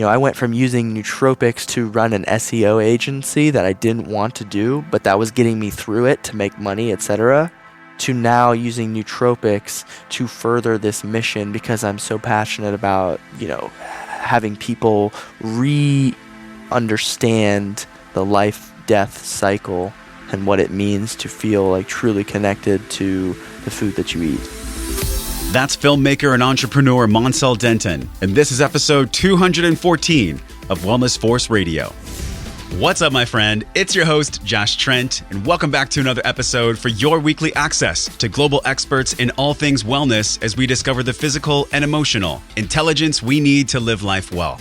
I went from using nootropics to run an SEO agency that I didn't want to do, but that was getting me through it to make money, etc., to now using nootropics to further this mission because I'm so passionate about, having people understand the life-death cycle and what it means to feel like truly connected to the food that you eat. That's filmmaker and entrepreneur Mansal Denton, and this is episode 214 of Wellness Force Radio. What's up, my friend? It's your host, Josh Trent, and welcome back to another episode for your weekly access to global experts in all things wellness as we discover the physical and emotional intelligence we need to live life well.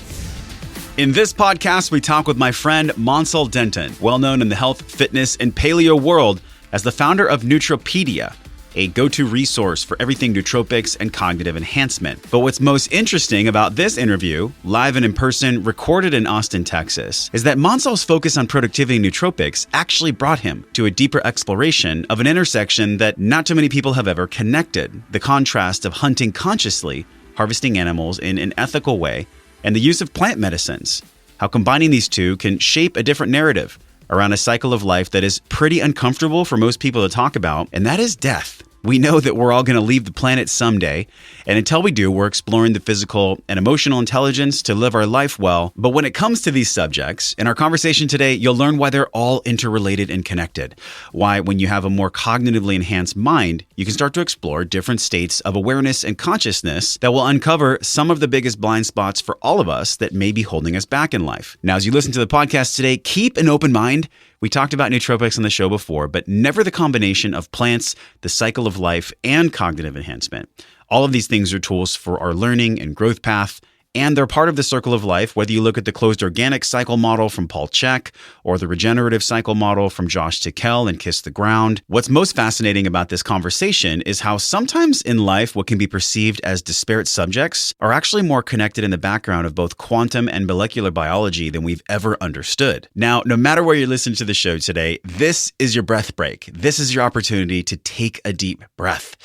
In this podcast, we talk with my friend Mansal Denton, well known in the health, fitness, and paleo world as the founder of Nootropedia, a go-to resource for everything nootropics and cognitive enhancement. But what's most interesting about this interview, live and in person, recorded in Austin, Texas, is that Mansal's focus on productivity and nootropics actually brought him to a deeper exploration of an intersection that not too many people have ever connected: the contrast of hunting consciously, harvesting animals in an ethical way, and the use of plant medicines. How combining these two can shape a different narrative around a cycle of life that is pretty uncomfortable for most people to talk about, and that is death. We know that we're all going to leave the planet someday, and until we do, we're exploring the physical and emotional intelligence to live our life well. But when it comes to these subjects, in our conversation today, you'll learn why they're all interrelated and connected. Why, when you have a more cognitively enhanced mind, you can start to explore different states of awareness and consciousness that will uncover some of the biggest blind spots for all of us that may be holding us back in life. Now, as you listen to the podcast today, keep an open mind. We talked about nootropics on the show before, but never the combination of plants, the cycle of life, and cognitive enhancement. All of these things are tools for our learning and growth path, and they're part of the circle of life, whether you look at the closed organic cycle model from Paul Chek or the regenerative cycle model from Josh Tickell and Kiss the Ground. What's most fascinating about this conversation is how sometimes in life what can be perceived as disparate subjects are actually more connected in the background of both quantum and molecular biology than we've ever understood. Now, no matter where you're listening to the show today, this is your breath break. This is your opportunity to take a deep breath.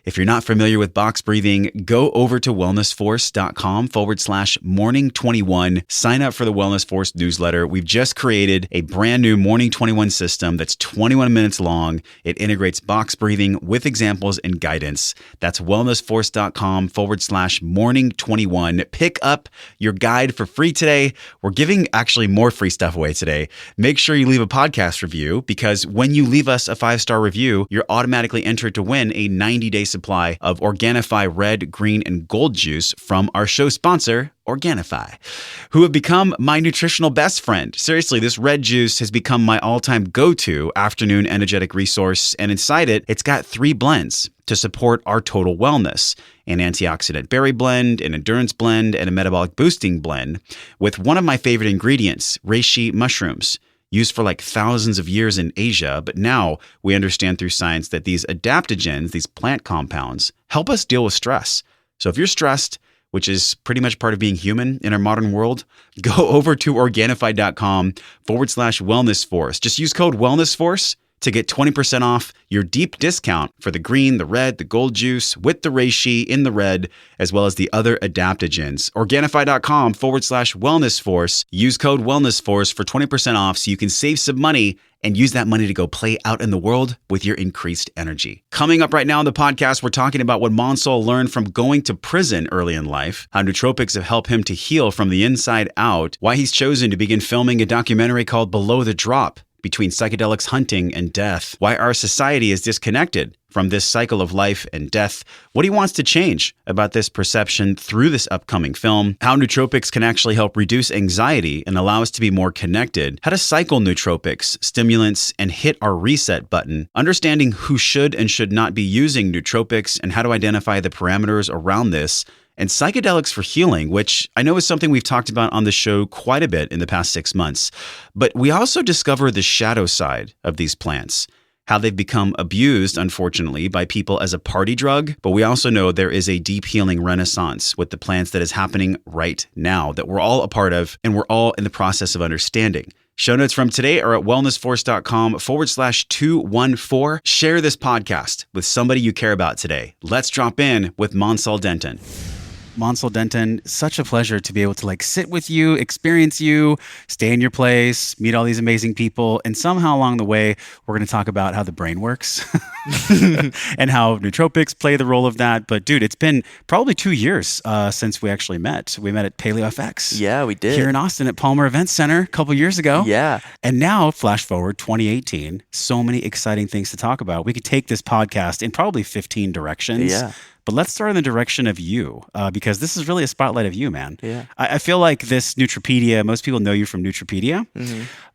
If you're not familiar with box breathing, go over to wellnessforce.com/morning21. Sign up for the Wellness Force newsletter. We've just created a brand new Morning 21 system that's 21 minutes long. It integrates box breathing with examples and guidance. That's wellnessforce.com/morning21. Pick up your guide for free today. We're giving actually more free stuff away today. Make sure you leave a podcast review, because when you leave us a 5-star review, you're automatically entered to win a 90-day supply of Organifi red, green, and gold juice from our show sponsor, Organifi, who have become my nutritional best friend. Seriously, this red juice has become my all-time go-to afternoon energetic resource, and inside it, it's got 3 blends to support our total wellness: an antioxidant berry blend, an endurance blend, and a metabolic boosting blend, with one of my favorite ingredients, reishi mushrooms, used for like thousands of years in Asia, but now we understand through science that these adaptogens, these plant compounds, help us deal with stress. So if you're stressed, which is pretty much part of being human in our modern world, go over to Organifi.com/wellnessforce. Just use code wellnessforce to get 20% off your deep discount for the green, the red, the gold juice with the reishi in the red, as well as the other adaptogens. Organifi.com/wellnessforce. Use code wellnessforce for 20% off so you can save some money and use that money to go play out in the world with your increased energy. Coming up right now on the podcast, we're talking about what Mansal learned from going to prison early in life, how nootropics have helped him to heal from the inside out, why he's chosen to begin filming a documentary called Below the Drop, between psychedelics, hunting, and death, why our society is disconnected from this cycle of life and death, what he wants to change about this perception through this upcoming film, how nootropics can actually help reduce anxiety and allow us to be more connected, how to cycle nootropics, stimulants, and hit our reset button, understanding who should and should not be using nootropics, and how to identify the parameters around this, and psychedelics for healing, which I know is something we've talked about on the show quite a bit in the past 6 months. But we also discover the shadow side of these plants, how they've become abused, unfortunately, by people as a party drug. But we also know there is a deep healing renaissance with the plants that is happening right now that we're all a part of and we're all in the process of understanding. Show notes from today are at wellnessforce.com/214. Share this podcast with somebody you care about today. Let's drop in with Mansal Denton. Mansal Denton, such a pleasure to be able to like sit with you, experience you, stay in your place, meet all these amazing people. And somehow along the way, we're going to talk about how the brain works and how nootropics play the role of that. But dude, it's been probably 2 years since we actually met. We met at PaleoFX. Yeah, we did. Here in Austin at Palmer Events Center a couple years ago. Yeah. And now, flash forward 2018, so many exciting things to talk about. We could take this podcast in probably 15 directions. Yeah. But let's start in the direction of you, because this is really a spotlight of you, man. Yeah. I feel like this Nootropedia, most people know you from Nootropedia,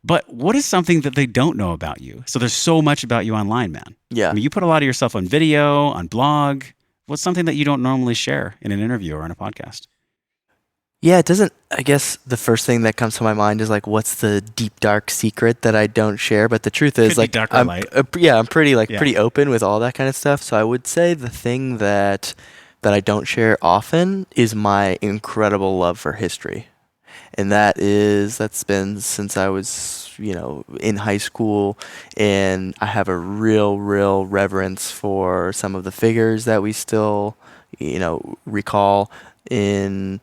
but what is something that they don't know about you? So there's so much about you online, man. Yeah. I mean, you put a lot of yourself on video, on blog. What's something that you don't normally share in an interview or in a podcast? Yeah, it doesn't. I guess the first thing that comes to my mind is like, what's the deep dark secret that I don't share? But the truth is, Could be like, dark or light. I'm pretty open with all that kind of stuff. So I would say the thing that I don't share often is my incredible love for history, and that's been since I was in high school, and I have a real reverence for some of the figures that we still recall in.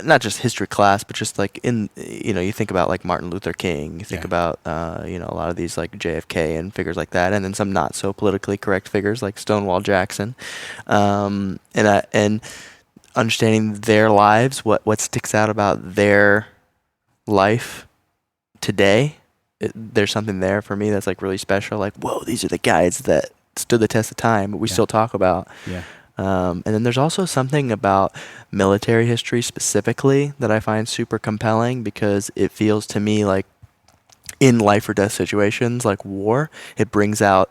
Not just history class, but just like you think about like Martin Luther King, you think about, a lot of these like JFK and figures like that, and then some not so politically correct figures like Stonewall Jackson, and understanding their lives, what sticks out about their life today. There's something there for me that's like really special. Like, whoa, these are the guys that stood the test of time, but we still talk about. Yeah. And then there's also something about military history specifically that I find super compelling, because it feels to me like in life or death situations like war, it brings out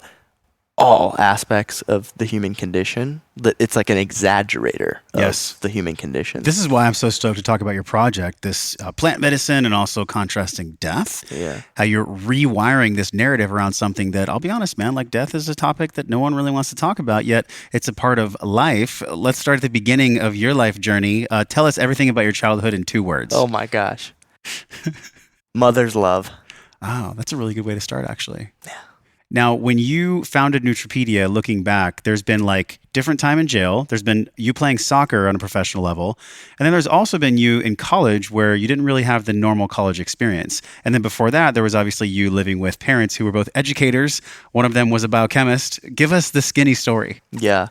all aspects of the human condition. It's like an exaggerator of the human condition. This is why I'm so stoked to talk about your project, this plant medicine and also contrasting death. Yeah. How you're rewiring this narrative around something that, I'll be honest, man, like death is a topic that no one really wants to talk about, yet it's a part of life. Let's start at the beginning of your life journey. Tell us everything about your childhood in 2 words. Oh my gosh. Mother's love. Oh, that's a really good way to start, actually. Yeah. Now, when you founded Nootropedia, looking back, there's been like different time in jail. There's been you playing soccer on a professional level. And then there's also been you in college where you didn't really have the normal college experience. And then before that, there was obviously you living with parents who were both educators. One of them was a biochemist. Give us the skinny story. Yeah.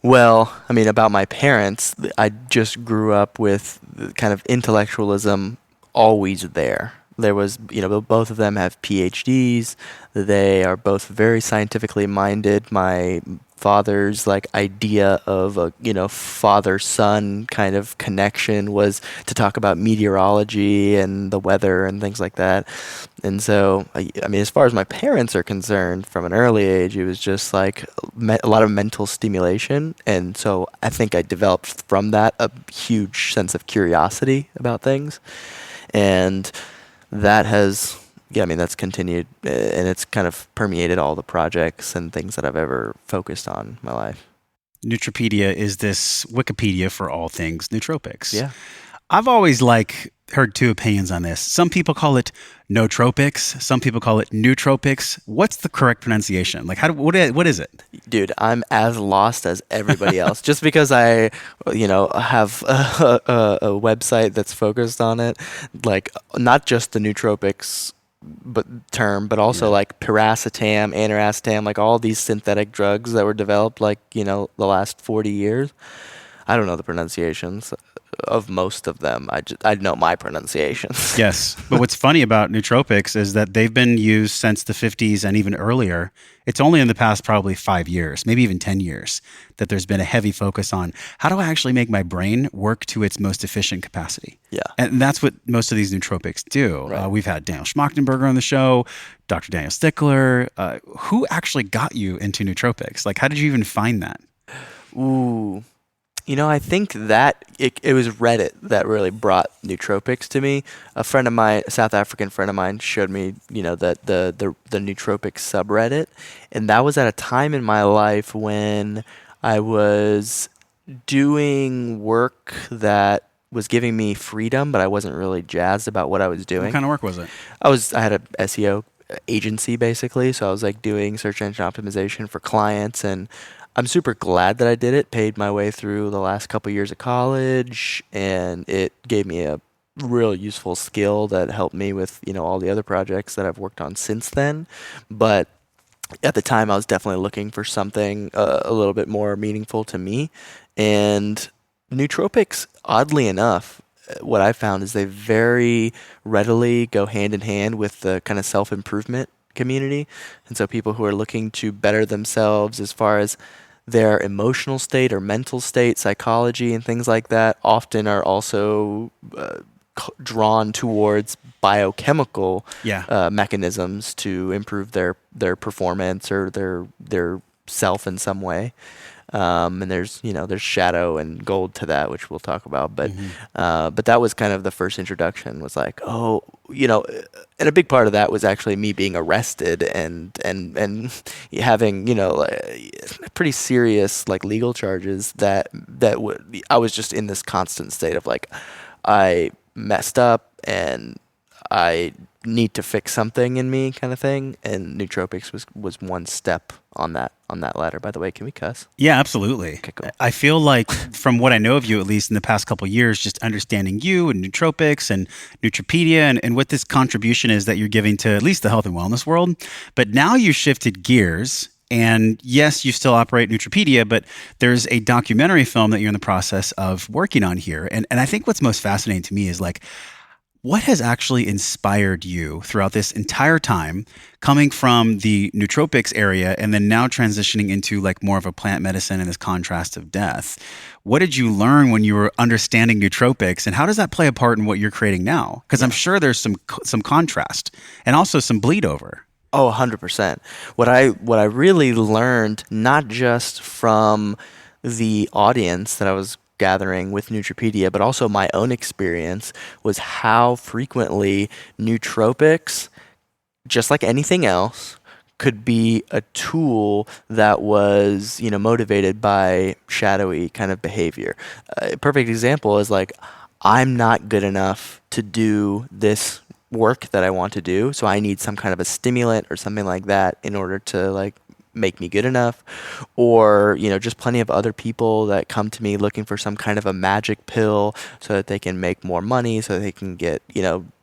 Well, I mean, about my parents, I just grew up with kind of intellectualism always there. There was, both of them have PhDs. They are both very scientifically minded. My father's like idea of a, father-son kind of connection was to talk about meteorology and the weather and things like that. And so, I mean, as far as my parents are concerned, from an early age, it was just like a lot of mental stimulation. And so I think I developed from that a huge sense of curiosity about things. And that has, that's continued, and it's kind of permeated all the projects and things that I've ever focused on in my life. Nootropedia is this Wikipedia for all things nootropics. Yeah. I've always heard 2 opinions on this. Some people call it nootropics. Some people call it nootropics. What's the correct pronunciation? Like, what is it? Dude, I'm as lost as everybody else. Just because I, have a website that's focused on it, like not just the nootropics but also like piracetam, aniracetam, like all these synthetic drugs that were developed like, the last 40 years. I don't know the pronunciations of most of them. I know my pronunciations. Yes. But what's funny about nootropics is that they've been used since the 50s and even earlier. It's only in the past probably 5 years, maybe even 10 years, that there's been a heavy focus on how do I actually make my brain work to its most efficient capacity? Yeah. And that's what most of these nootropics do. Right. We've had Daniel Schmachtenberger on the show, Dr. Daniel Stickler. Who actually got you into nootropics? Like, how did you even find that? Ooh. I think that it was Reddit that really brought nootropics to me. A South African friend of mine, showed me, that the nootropics subreddit, and that was at a time in my life when I was doing work that was giving me freedom, but I wasn't really jazzed about what I was doing. What kind of work was it? I had a SEO agency basically, so I was like doing search engine optimization for clients, and I'm super glad that I did it. Paid my way through the last couple years of college, and it gave me a real useful skill that helped me with, all the other projects that I've worked on since then. But at the time, I was definitely looking for something a little bit more meaningful to me. And nootropics, oddly enough, what I found is they very readily go hand in hand with the kind of self-improvement community. And so people who are looking to better themselves as far as their emotional state or mental state, psychology, and things like that, often are also drawn towards biochemical mechanisms to improve their performance or their self in some way. And there's shadow and gold to that, which we'll talk about. But but that was kind of the first introduction. Was like, and a big part of that was actually me being arrested and having pretty serious like legal charges I was just in this constant state of like, I messed up and I need to fix something in me, kind of thing. And nootropics was one step on that ladder. By the way, can we cuss? Yeah, absolutely. Okay, cool. I feel like from what I know of you, at least in the past couple of years, just understanding you and nootropics and Nootropedia and what this contribution is that you're giving to at least the health and wellness world. But now you shifted gears. And yes, you still operate Nootropedia, but there's a documentary film that you're in the process of working on here. And I think what's most fascinating to me is like, what has actually inspired you throughout this entire time, coming from the nootropics area and then now transitioning into like more of a plant medicine and this contrast of death? What did you learn when you were understanding nootropics, and how does that play a part in what you're creating now? Because I'm sure there's some contrast and also some bleed over. Oh, 100%. What I really learned, not just from the audience that I was gathering with Nootropedia, but also my own experience, was how frequently nootropics, just like anything else, could be a tool that was, motivated by shadowy kind of behavior. A perfect example is like, I'm not good enough to do this work that I want to do, so I need some kind of a stimulant or something like that in order to like make me good enough. Or just plenty of other people that come to me looking for some kind of a magic pill so that they can make more money, so they can get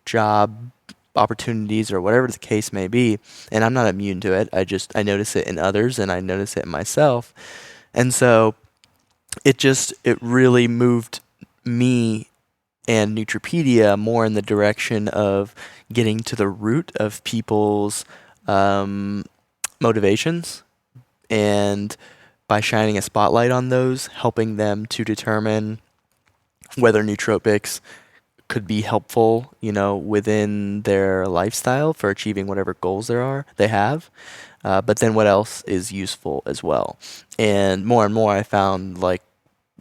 job opportunities or whatever the case may be. And I'm not immune to it. I notice it in others, and I notice it in myself. And so it really moved me and Nootropedia more in the direction of getting to the root of people's motivations, and by shining a spotlight on those, helping them to determine whether nootropics could be helpful, within their lifestyle for achieving whatever goals they have. But then what else is useful as well? And more I found like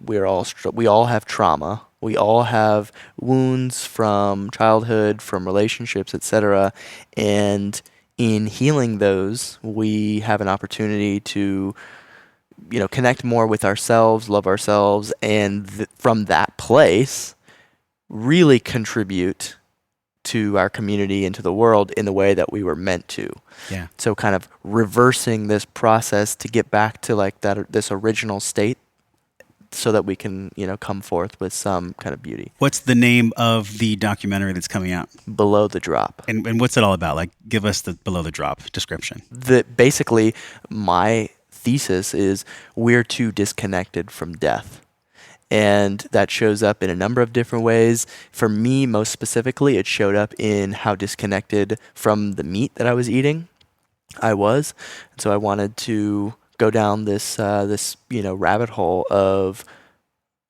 we all have trauma. We all have wounds from childhood, from relationships, etc. And in healing those, we have an opportunity to, connect more with ourselves, love ourselves, and from that place, really contribute to our community and to the world in the way that we were meant to. Yeah. So kind of reversing this process to get back to like this original state, so that we can, come forth with some kind of beauty. What's the name of the documentary that's coming out? Below the Drop. And what's it all about? Like, give us the Below the Drop description. Basically, my thesis is we're too disconnected from death. And that shows up in a number of different ways. For me, most specifically, it showed up in how disconnected from the meat that I was eating I was. And so I wanted to go down this rabbit hole of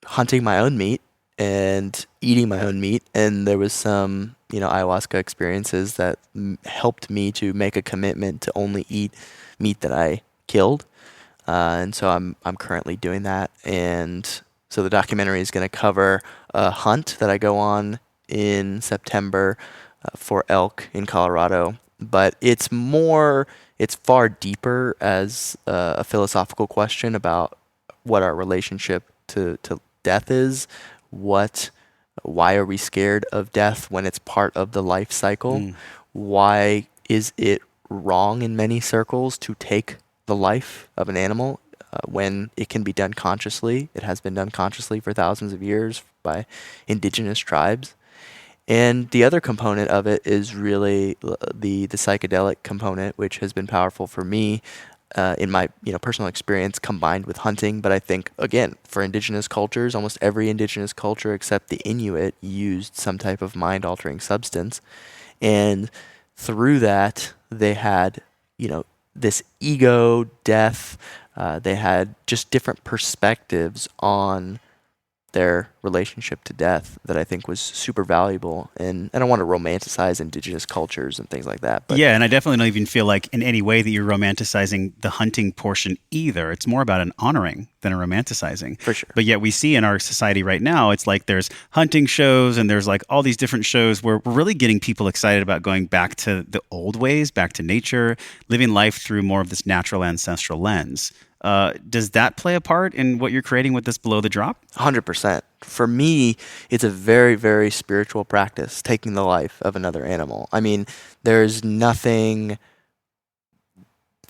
hunting my own meat and eating my own meat. And there was some ayahuasca experiences that helped me to make a commitment to only eat meat that I killed. And so I'm currently doing that. And so the documentary is going to cover a hunt that I go on in September for elk in Colorado. But it's far deeper as a philosophical question about what our relationship to death is. Why are we scared of death when it's part of the life cycle? Why is it wrong in many circles to take the life of an animal? when it can be done consciously. It has been done consciously for thousands of years by indigenous tribes. And the other component of it is really the psychedelic component, which has been powerful for me in my personal experience combined with hunting. But I think, again, for indigenous cultures, almost every indigenous culture except the Inuit used some type of mind-altering substance. And through that, they had, this ego, death. They had just different perspectives on their relationship to death that I think was super valuable. And I don't want to romanticize indigenous cultures and things like that. But yeah, and I definitely don't even feel like in any way that you're romanticizing the hunting portion either. It's more about an honoring than a romanticizing. For sure. But yet we see in our society right now, it's like there's hunting shows and there's like all these different shows where we're really getting people excited about going back to the old ways, back to nature, living life through more of this natural ancestral lens. Does that play a part in what you're creating with this Below the Drop? 100%. For me, it's a very, very spiritual practice, taking the life of another animal. I mean, there's nothing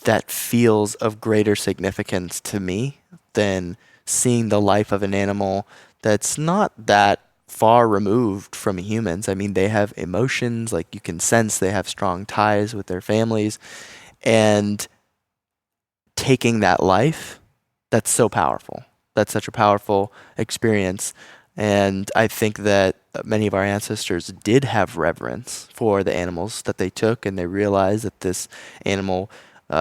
that feels of greater significance to me than seeing the life of an animal that's not that far removed from humans. I mean, they have emotions, like you can sense they have strong ties with their families. And taking that life, that's so powerful. That's such a powerful experience. And I think that many of our ancestors did have reverence for the animals that they took, and they realized that this animal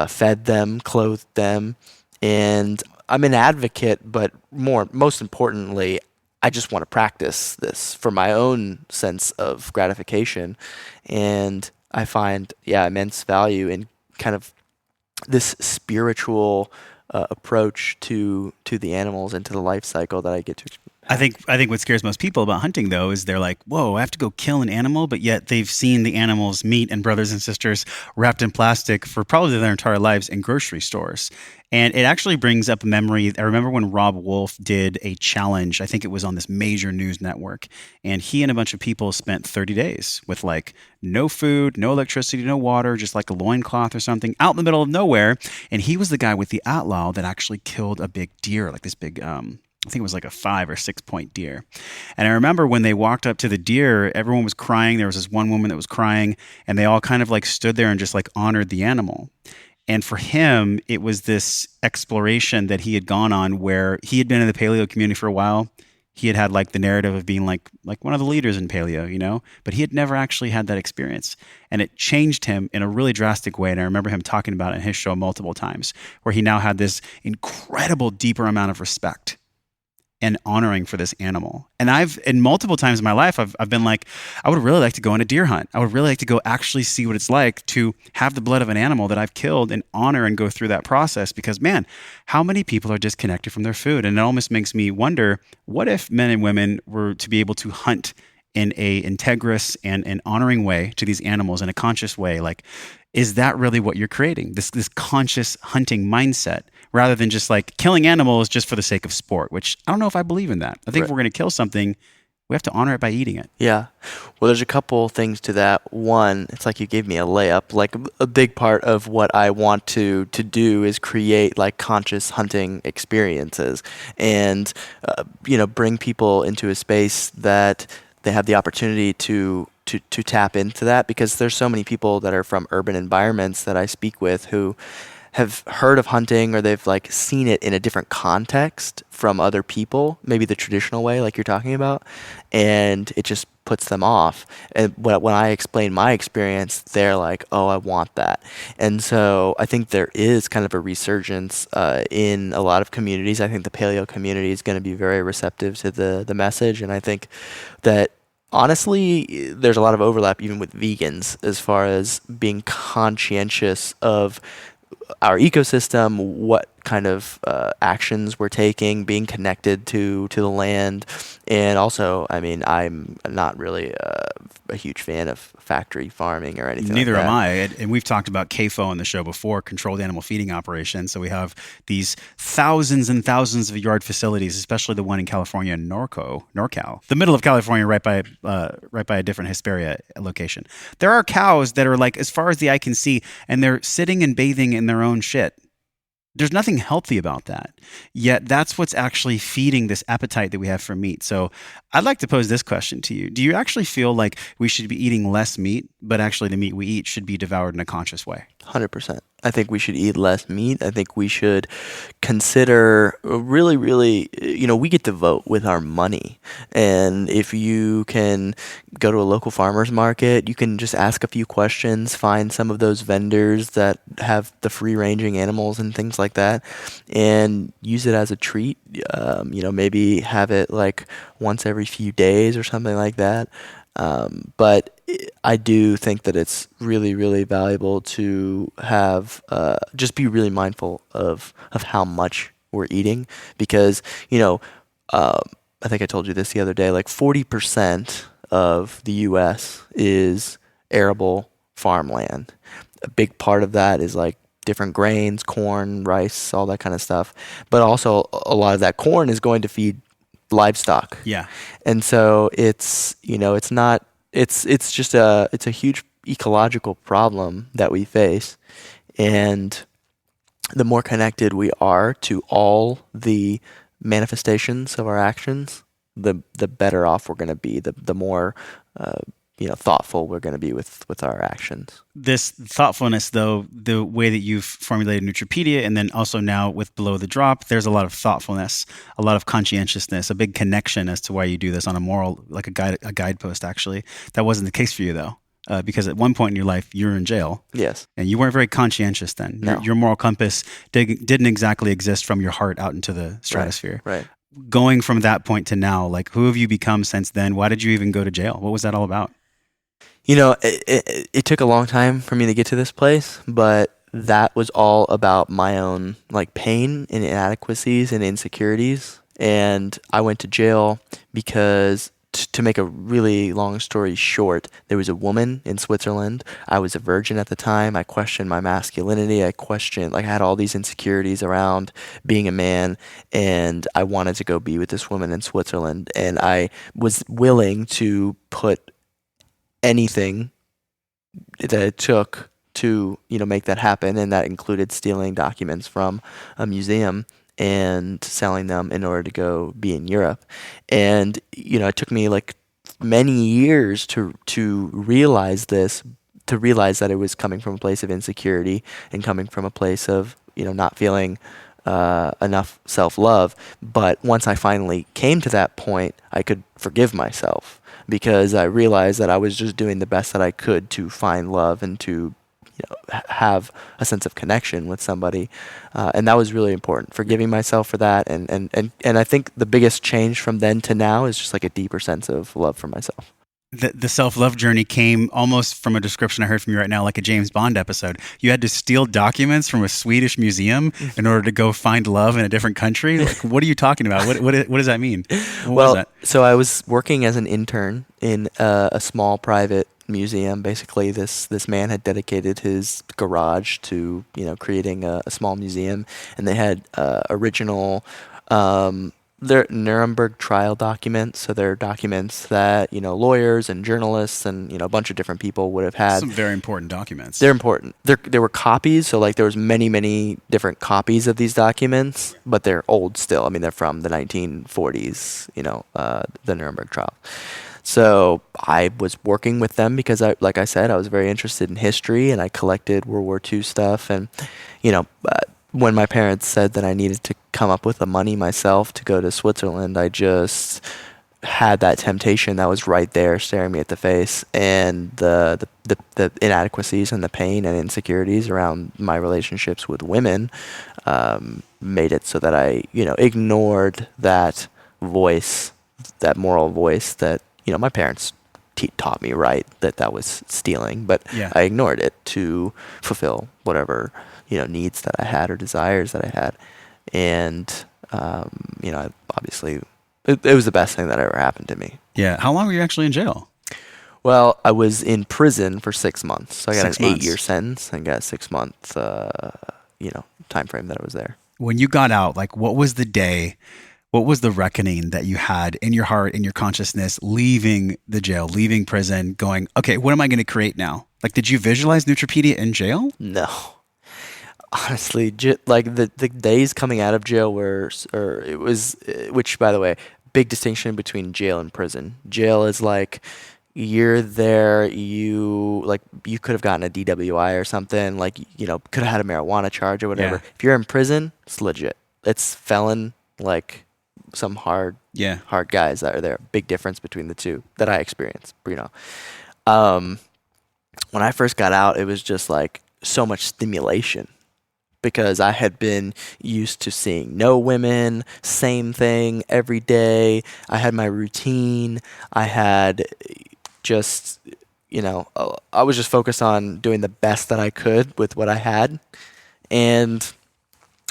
fed them, clothed them. And I'm an advocate, but most importantly, I just want to practice this for my own sense of gratification. And I find, immense value in kind of this spiritual approach to the animals and to the life cycle that I get to. I think what scares most people about hunting, though, is they're like, whoa, I have to go kill an animal, but yet they've seen the animal's meat and brothers and sisters wrapped in plastic for probably their entire lives in grocery stores. And it actually brings up a memory. I remember when Robb Wolf did a challenge. I think it was on this major news network. And he and a bunch of people spent 30 days with like no food, no electricity, no water, just like a loincloth or something out in the middle of nowhere. And he was the guy with the outlaw that actually killed a big deer, like this big I think it was like a 5 or 6 point deer. And I remember when they walked up to the deer, everyone was crying. There was this one woman that was crying, and they all kind of like stood there and just like honored the animal. And for him, it was this exploration that he had gone on where he had been in the paleo community for a while. He had like the narrative of being like one of the leaders in paleo, but he had never actually had that experience. And it changed him in a really drastic way. And I remember him talking about it in his show multiple times, where he now had this incredible deeper amount of respect and honoring for this animal. And multiple times in my life, I've been like, I would really like to go on a deer hunt. I would really like to go actually see what it's like to have the blood of an animal that I've killed and honor and go through that process. Because man, how many people are disconnected from their food? And it almost makes me wonder, what if men and women were to be able to hunt in a integrous and an honoring way to these animals in a conscious way? Like, is that really what you're creating? This conscious hunting mindset, rather than just like killing animals just for the sake of sport, which I don't know if I believe in that. I think if we're going to kill something, we have to honor it by eating it. Yeah. Well, there's a couple things to that. One, it's like you gave me a layup. Like a big part of what I want to do is create like conscious hunting experiences and, bring people into a space that they have the opportunity to tap into that, because there's so many people that are from urban environments that I speak with who have heard of hunting, or they've like seen it in a different context from other people, maybe the traditional way like you're talking about, and it just puts them off. And when I explain my experience, they're like, oh, I want that. And so I think there is kind of a resurgence in a lot of communities. I think the paleo community is going to be very receptive to the message, and I think that honestly, there's a lot of overlap even with vegans as far as being conscientious of our ecosystem, what kind of actions we're taking, being connected to the land. And also, I mean, I'm not really a huge fan of factory farming or anything Neither like that. am I. And we've talked about CAFO on the show before, controlled animal feeding operations. So we have these thousands and thousands of yard facilities, especially the one in California, NorCal, the middle of California, right by a different Hesperia location. There are cows that are like as far as the eye can see, and they're sitting and bathing in their own shit. There's nothing healthy about that. Yet that's what's actually feeding this appetite that we have for meat. So I'd like to pose this question to you. Do you actually feel like we should be eating less meat, but actually the meat we eat should be devoured in a conscious way? 100%. I think we should eat less meat. I think we should consider really, really, we get to vote with our money. And if you can go to a local farmer's market, you can just ask a few questions, find some of those vendors that have the free-ranging animals and things like that, and use it as a treat. Maybe have it like once every few days or something like that. But I do think that it's really, really valuable to have just be really mindful of how much we're eating, because I think I told you this the other day. Like 40% of the U.S. is arable farmland. A big part of that is like different grains, corn, rice, all that kind of stuff. But also a lot of that corn is going to feed livestock. Yeah. And so it's a huge ecological problem that we face. And the more connected we are to all the manifestations of our actions, the better off we're going to be, the more thoughtful we're going to be with our actions. This thoughtfulness, though, the way that you've formulated Nootropedia, and then also now with Below the Drop, there's a lot of thoughtfulness, a lot of conscientiousness, a big connection as to why you do this on a moral, like a guidepost, actually. That wasn't the case for you, though, because at one point in your life, you were in jail. Yes. And you weren't very conscientious then. No. Your moral compass didn't exactly exist from your heart out into the stratosphere. Right. Going from that point to now, like, who have you become since then? Why did you even go to jail? What was that all about? It took a long time for me to get to this place, but that was all about my own like pain and inadequacies and insecurities. And I went to jail because, to make a really long story short, there was a woman in Switzerland. I was a virgin at the time. I questioned my masculinity. I had all these insecurities around being a man, and I wanted to go be with this woman in Switzerland. And I was willing to put anything that it took to make that happen, and that included stealing documents from a museum and selling them in order to go be in Europe. And it took me like many years to realize this, to realize that it was coming from a place of insecurity and coming from a place of not feeling enough self-love. But once I finally came to that point, I could forgive myself, because I realized that I was just doing the best that I could to find love and to have a sense of connection with somebody. And that was really important, forgiving myself for that. And I think the biggest change from then to now is just like a deeper sense of love for myself. The self-love journey came almost from a description I heard from you right now, like a James Bond episode. You had to steal documents from a Swedish museum in order to go find love in a different country. Like, what are you talking about? What does that mean? What was that? So I was working as an intern in a small private museum. Basically, this man had dedicated his garage to creating a small museum, and they had original their Nuremberg trial documents. So they're documents that lawyers and journalists and a bunch of different people would have had. Some very important documents. They're important. There were copies, so like there was many different copies of these documents, but they're old still. I mean, they're from the 1940s. The Nuremberg trial. So I was working with them because like I said, I was very interested in history, and I collected World War II stuff. And when my parents said that I needed to come up with the money myself to go to Switzerland, I just had that temptation that was right there staring me at the face. And the inadequacies and the pain and insecurities around my relationships with women made it so that I ignored that voice, that moral voice that my parents taught me right, that was stealing, but Yeah. I ignored it to fulfill whatever needs that I had or desires that I had. And obviously it was the best thing that ever happened to me. Yeah. How long were you actually in jail? Well, I was in prison for 6 months. So I got 6 an months. 8-year sentence and got a 6-month time frame that I was there. When you got out, like, what was the day? What was the reckoning that you had in your heart, in your consciousness, leaving the jail, leaving prison, going, okay, what am I going to create now? Like, did you visualize Nootropedia in jail? No. Honestly, like the days coming out of jail were, or it was, which by the way, big distinction between jail and prison. Jail is like you're there, you could have gotten a DWI or something, like could have had a marijuana charge or whatever. Yeah. If you're in prison, it's legit. It's felon, like some hard Yeah. hard guys that are there. Big difference between the two that I experienced. Um, when I first got out, it was just like so much stimulation because I had been used to seeing no women, same thing every day. I had my routine. I had just, I was just focused on doing the best that I could with what I had. And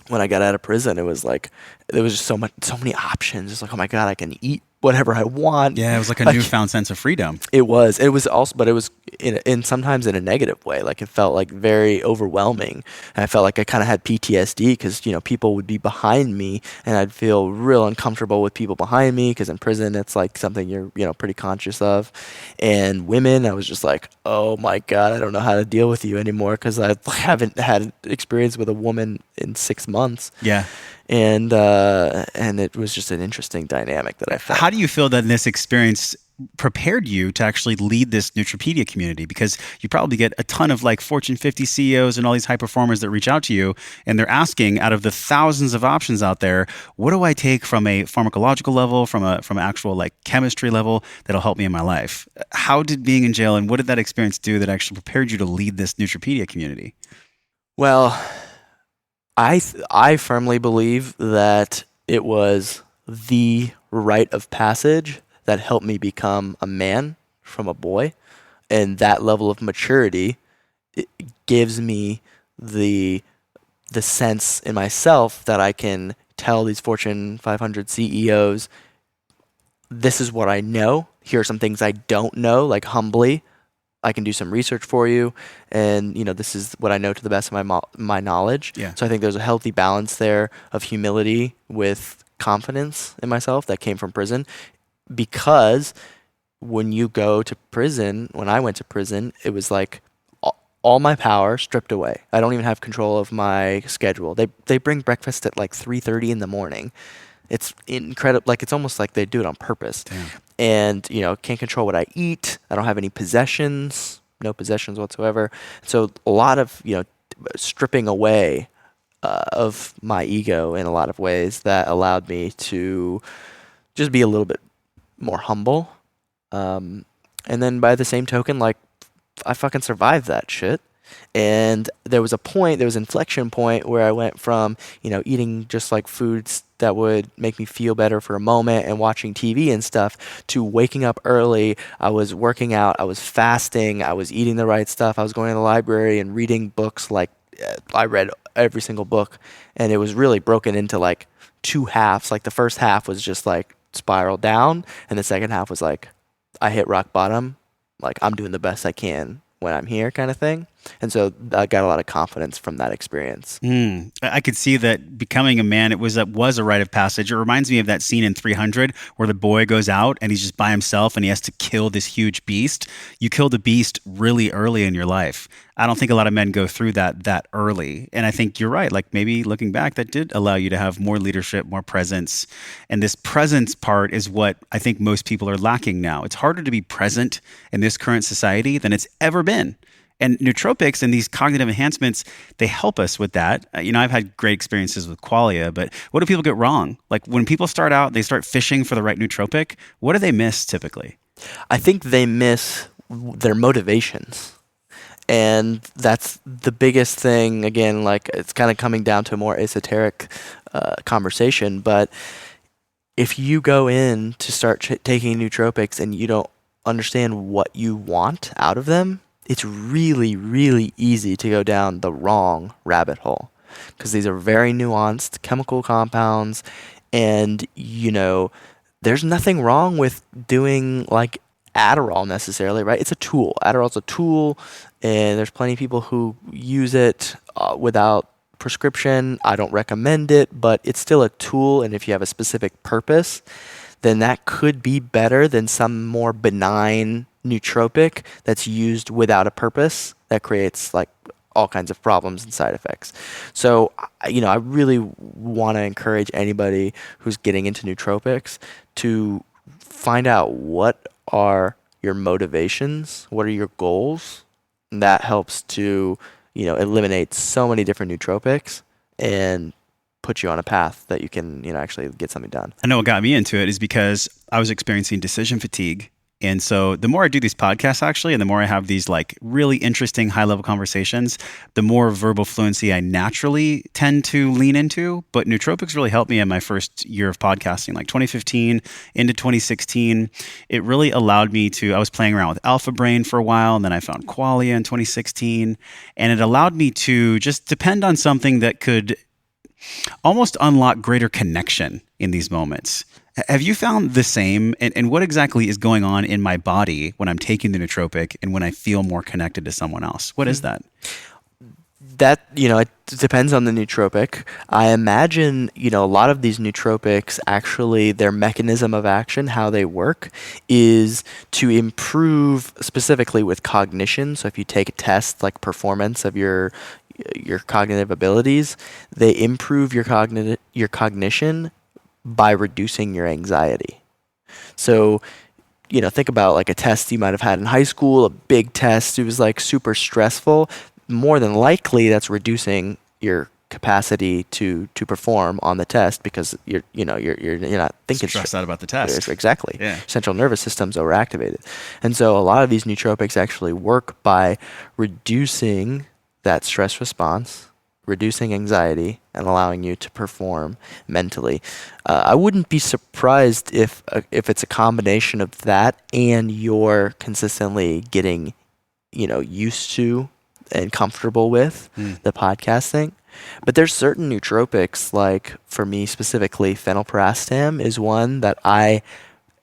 when I got out of prison, it was like, there was just so many options. It's like, oh my God, I can eat whatever I want. Yeah, it was like a newfound sense of freedom. It was also, but it was in sometimes in a negative way. Like it felt like very overwhelming. And I felt like I kind of had PTSD because, people would be behind me and I'd feel real uncomfortable with people behind me because in prison, it's like something you're, pretty conscious of. And women, I was just like, oh my God, I don't know how to deal with you anymore because I haven't had experience with a woman in 6 months. Yeah. And it was just an interesting dynamic that I felt. How do you feel that this experience prepared you to actually lead this Nootropedia community? Because you probably get a ton of like Fortune 50 CEOs and all these high performers that reach out to you and they're asking, out of the thousands of options out there, what do I take from a pharmacological level, from an actual like chemistry level that'll help me in my life? How did being in jail and what did that experience do that actually prepared you to lead this Nootropedia community? Well, I firmly believe that it was the rite of passage that helped me become a man from a boy, and that level of maturity it gives me the sense in myself that I can tell these Fortune 500 CEOs, this is what I know. Here are some things I don't know, like humbly. I can do some research for you, and this is what I know to the best of my knowledge. Yeah. So I think there's a healthy balance there of humility with confidence in myself that came from prison, because when you go to prison, when I went to prison, it was like all my power stripped away. I don't even have control of my schedule. They bring breakfast at like 3:30 in the morning. It's incredible. Like it's almost like they do it on purpose. Damn. And can't control what I eat. I don't have any possessions, no possessions whatsoever. So a lot of stripping away of my ego in a lot of ways that allowed me to just be a little bit more humble. And then by the same token, like I fucking survived that shit. And there was inflection point where I went from, eating just like foods that would make me feel better for a moment and watching TV and stuff to waking up early. I was working out, I was fasting, I was eating the right stuff. I was going to the library and reading books. Like I read every single book, and it was really broken into like two halves. Like the first half was just like spiral down, and the second half was like I hit rock bottom. Like I'm doing the best I can when I'm here kind of thing. And so I got a lot of confidence from that experience. I could see that becoming a man, it was a rite of passage. It reminds me of that scene in 300 where the boy goes out and he's just by himself and he has to kill this huge beast. You kill the beast really early in your life. I don't think a lot of men go through that early. And I think you're right. Like maybe looking back, that did allow you to have more leadership, more presence. And this presence part is what I think most people are lacking now. It's harder to be present in this current society than it's ever been. And nootropics and these cognitive enhancements, they help us with that. I've had great experiences with qualia, but what do people get wrong? Like when people start out, they start fishing for the right nootropic. What do they miss typically? I think they miss their motivations. And that's the biggest thing. Again, like it's kind of coming down to a more esoteric conversation. But if you go in to start taking nootropics and you don't understand what you want out of them, it's really, really easy to go down the wrong rabbit hole because these are very nuanced chemical compounds. And, there's nothing wrong with doing like Adderall necessarily, right? It's a tool. Adderall's a tool, and there's plenty of people who use it without prescription. I don't recommend it, but it's still a tool. And if you have a specific purpose, then that could be better than some more benign nootropic that's used without a purpose that creates like all kinds of problems and side effects. So, I really want to encourage anybody who's getting into nootropics to find out what are your motivations, what are your goals. And that helps to, eliminate so many different nootropics and put you on a path that you can, actually get something done. I know what got me into it is because I was experiencing decision fatigue. And so the more I do these podcasts, actually, and the more I have these like really interesting high level conversations, the more verbal fluency I naturally tend to lean into. But nootropics really helped me in my first year of podcasting, like 2015 into 2016. It really allowed me I was playing around with Alpha Brain for a while, and then I found Qualia in 2016. And it allowed me to just depend on something that could almost unlock greater connection in these moments. Have you found the same? And what exactly is going on in my body when I'm taking the nootropic and when I feel more connected to someone else? What is that? That, it depends on the nootropic. I imagine, a lot of these nootropics, actually, their mechanism of action, how they work, is to improve specifically with cognition. So if you take a test like performance of your cognitive abilities, they improve your cognition by reducing your anxiety. So, think about like a test you might have had in high school, a big test. It was like super stressful. More than likely, that's reducing your capacity to perform on the test because you're not thinking stressed out about the test. Exactly. Yeah. Central nervous system's overactivated, and so a lot of these nootropics actually work by reducing that stress response, reducing anxiety, and allowing you to perform mentally. I wouldn't be surprised if it's a combination of that and you're consistently getting, used to and comfortable with the podcasting. But there's certain nootropics, like for me specifically, phenylpiracetam is one that I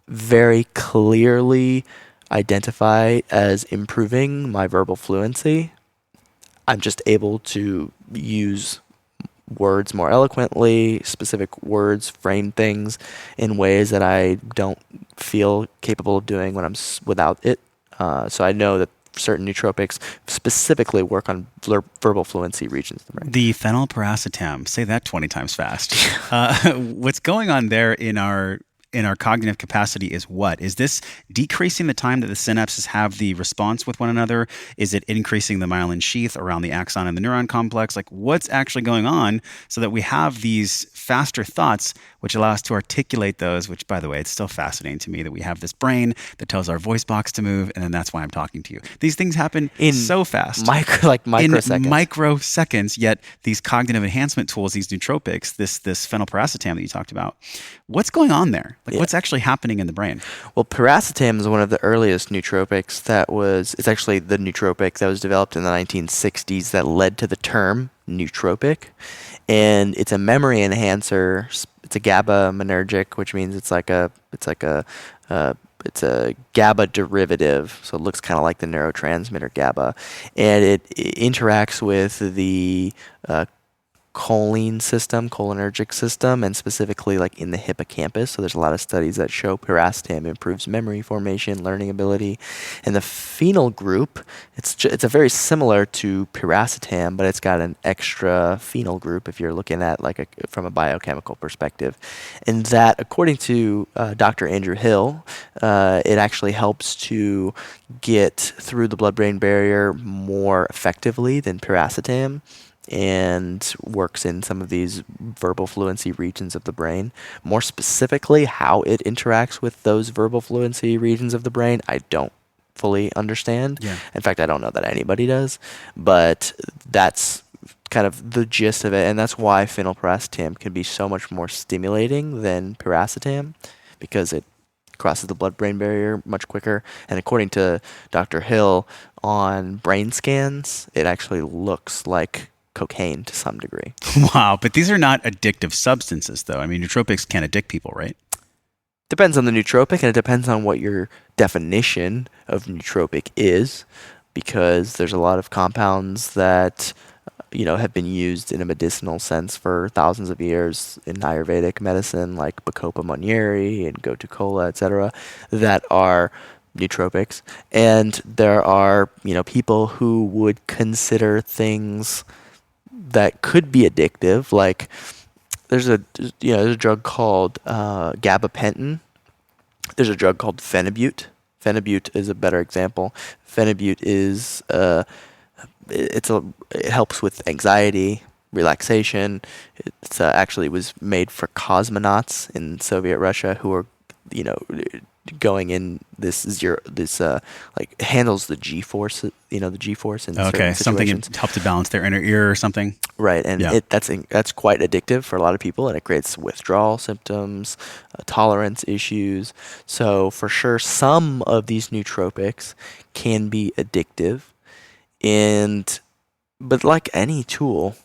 very clearly identify as improving my verbal fluency. I'm just able to use words more eloquently, specific words, frame things in ways that I don't feel capable of doing when I'm without it. So I know that certain nootropics specifically work on verbal fluency regions of the brain. The phenylpiracetam, say that 20 times fast. What's going on there in our cognitive capacity is what? Is this decreasing the time that the synapses have the response with one another? Is it increasing the myelin sheath around the axon and the neuron complex? Like what's actually going on so that we have these faster thoughts, which allow us to articulate those, which by the way, it's still fascinating to me that we have this brain that tells our voice box to move, and then that's why I'm talking to you. These things happen so fast. Microseconds. In microseconds, yet these cognitive enhancement tools, these nootropics, this phenylpiracetam that you talked about, what's going on there? Like what's actually happening in the brain? Well, piracetam is one of the earliest nootropics it's actually the nootropic that was developed in the 1960s that led to the term nootropic. And it's a memory enhancer. It's a GABAergic, which means it's a GABA derivative. So it looks kind of like the neurotransmitter GABA. And it interacts with the cholinergic system, and specifically like in the hippocampus. So there's a lot of studies that show piracetam improves memory formation, learning ability. And the phenyl group, it's a very similar to piracetam, but it's got an extra phenyl group if you're looking at from a biochemical perspective. And that, according to Dr. Andrew Hill, it actually helps to get through the blood-brain barrier more effectively than piracetam, and works in some of these verbal fluency regions of the brain. More specifically, how it interacts with those verbal fluency regions of the brain, I don't fully understand. Yeah. In fact, I don't know that anybody does, but that's kind of the gist of it, and that's why phenylpiracetam can be so much more stimulating than piracetam, because it crosses the blood-brain barrier much quicker. And according to Dr. Hill, on brain scans, it actually looks like cocaine to some degree. Wow, but these are not addictive substances, though. I mean, nootropics can addict people, right? Depends on the nootropic, and it depends on what your definition of nootropic is, because there's a lot of compounds that have been used in a medicinal sense for thousands of years in Ayurvedic medicine, like Bacopa monnieri and Gotu kola, etc., that are nootropics, and there are people who would consider things that could be addictive, like there's a drug called gabapentin. There's a drug called phenibut. Phenibut is a better example. Phenibut is it helps with anxiety, relaxation. It's actually was made for cosmonauts in Soviet Russia who are going in like handles the G-force, the G-force in certain something situations. to help to balance their inner ear or something. Right, and that's quite addictive for a lot of people, and it creates withdrawal symptoms, tolerance issues. So for sure, some of these nootropics can be addictive, but like any tool,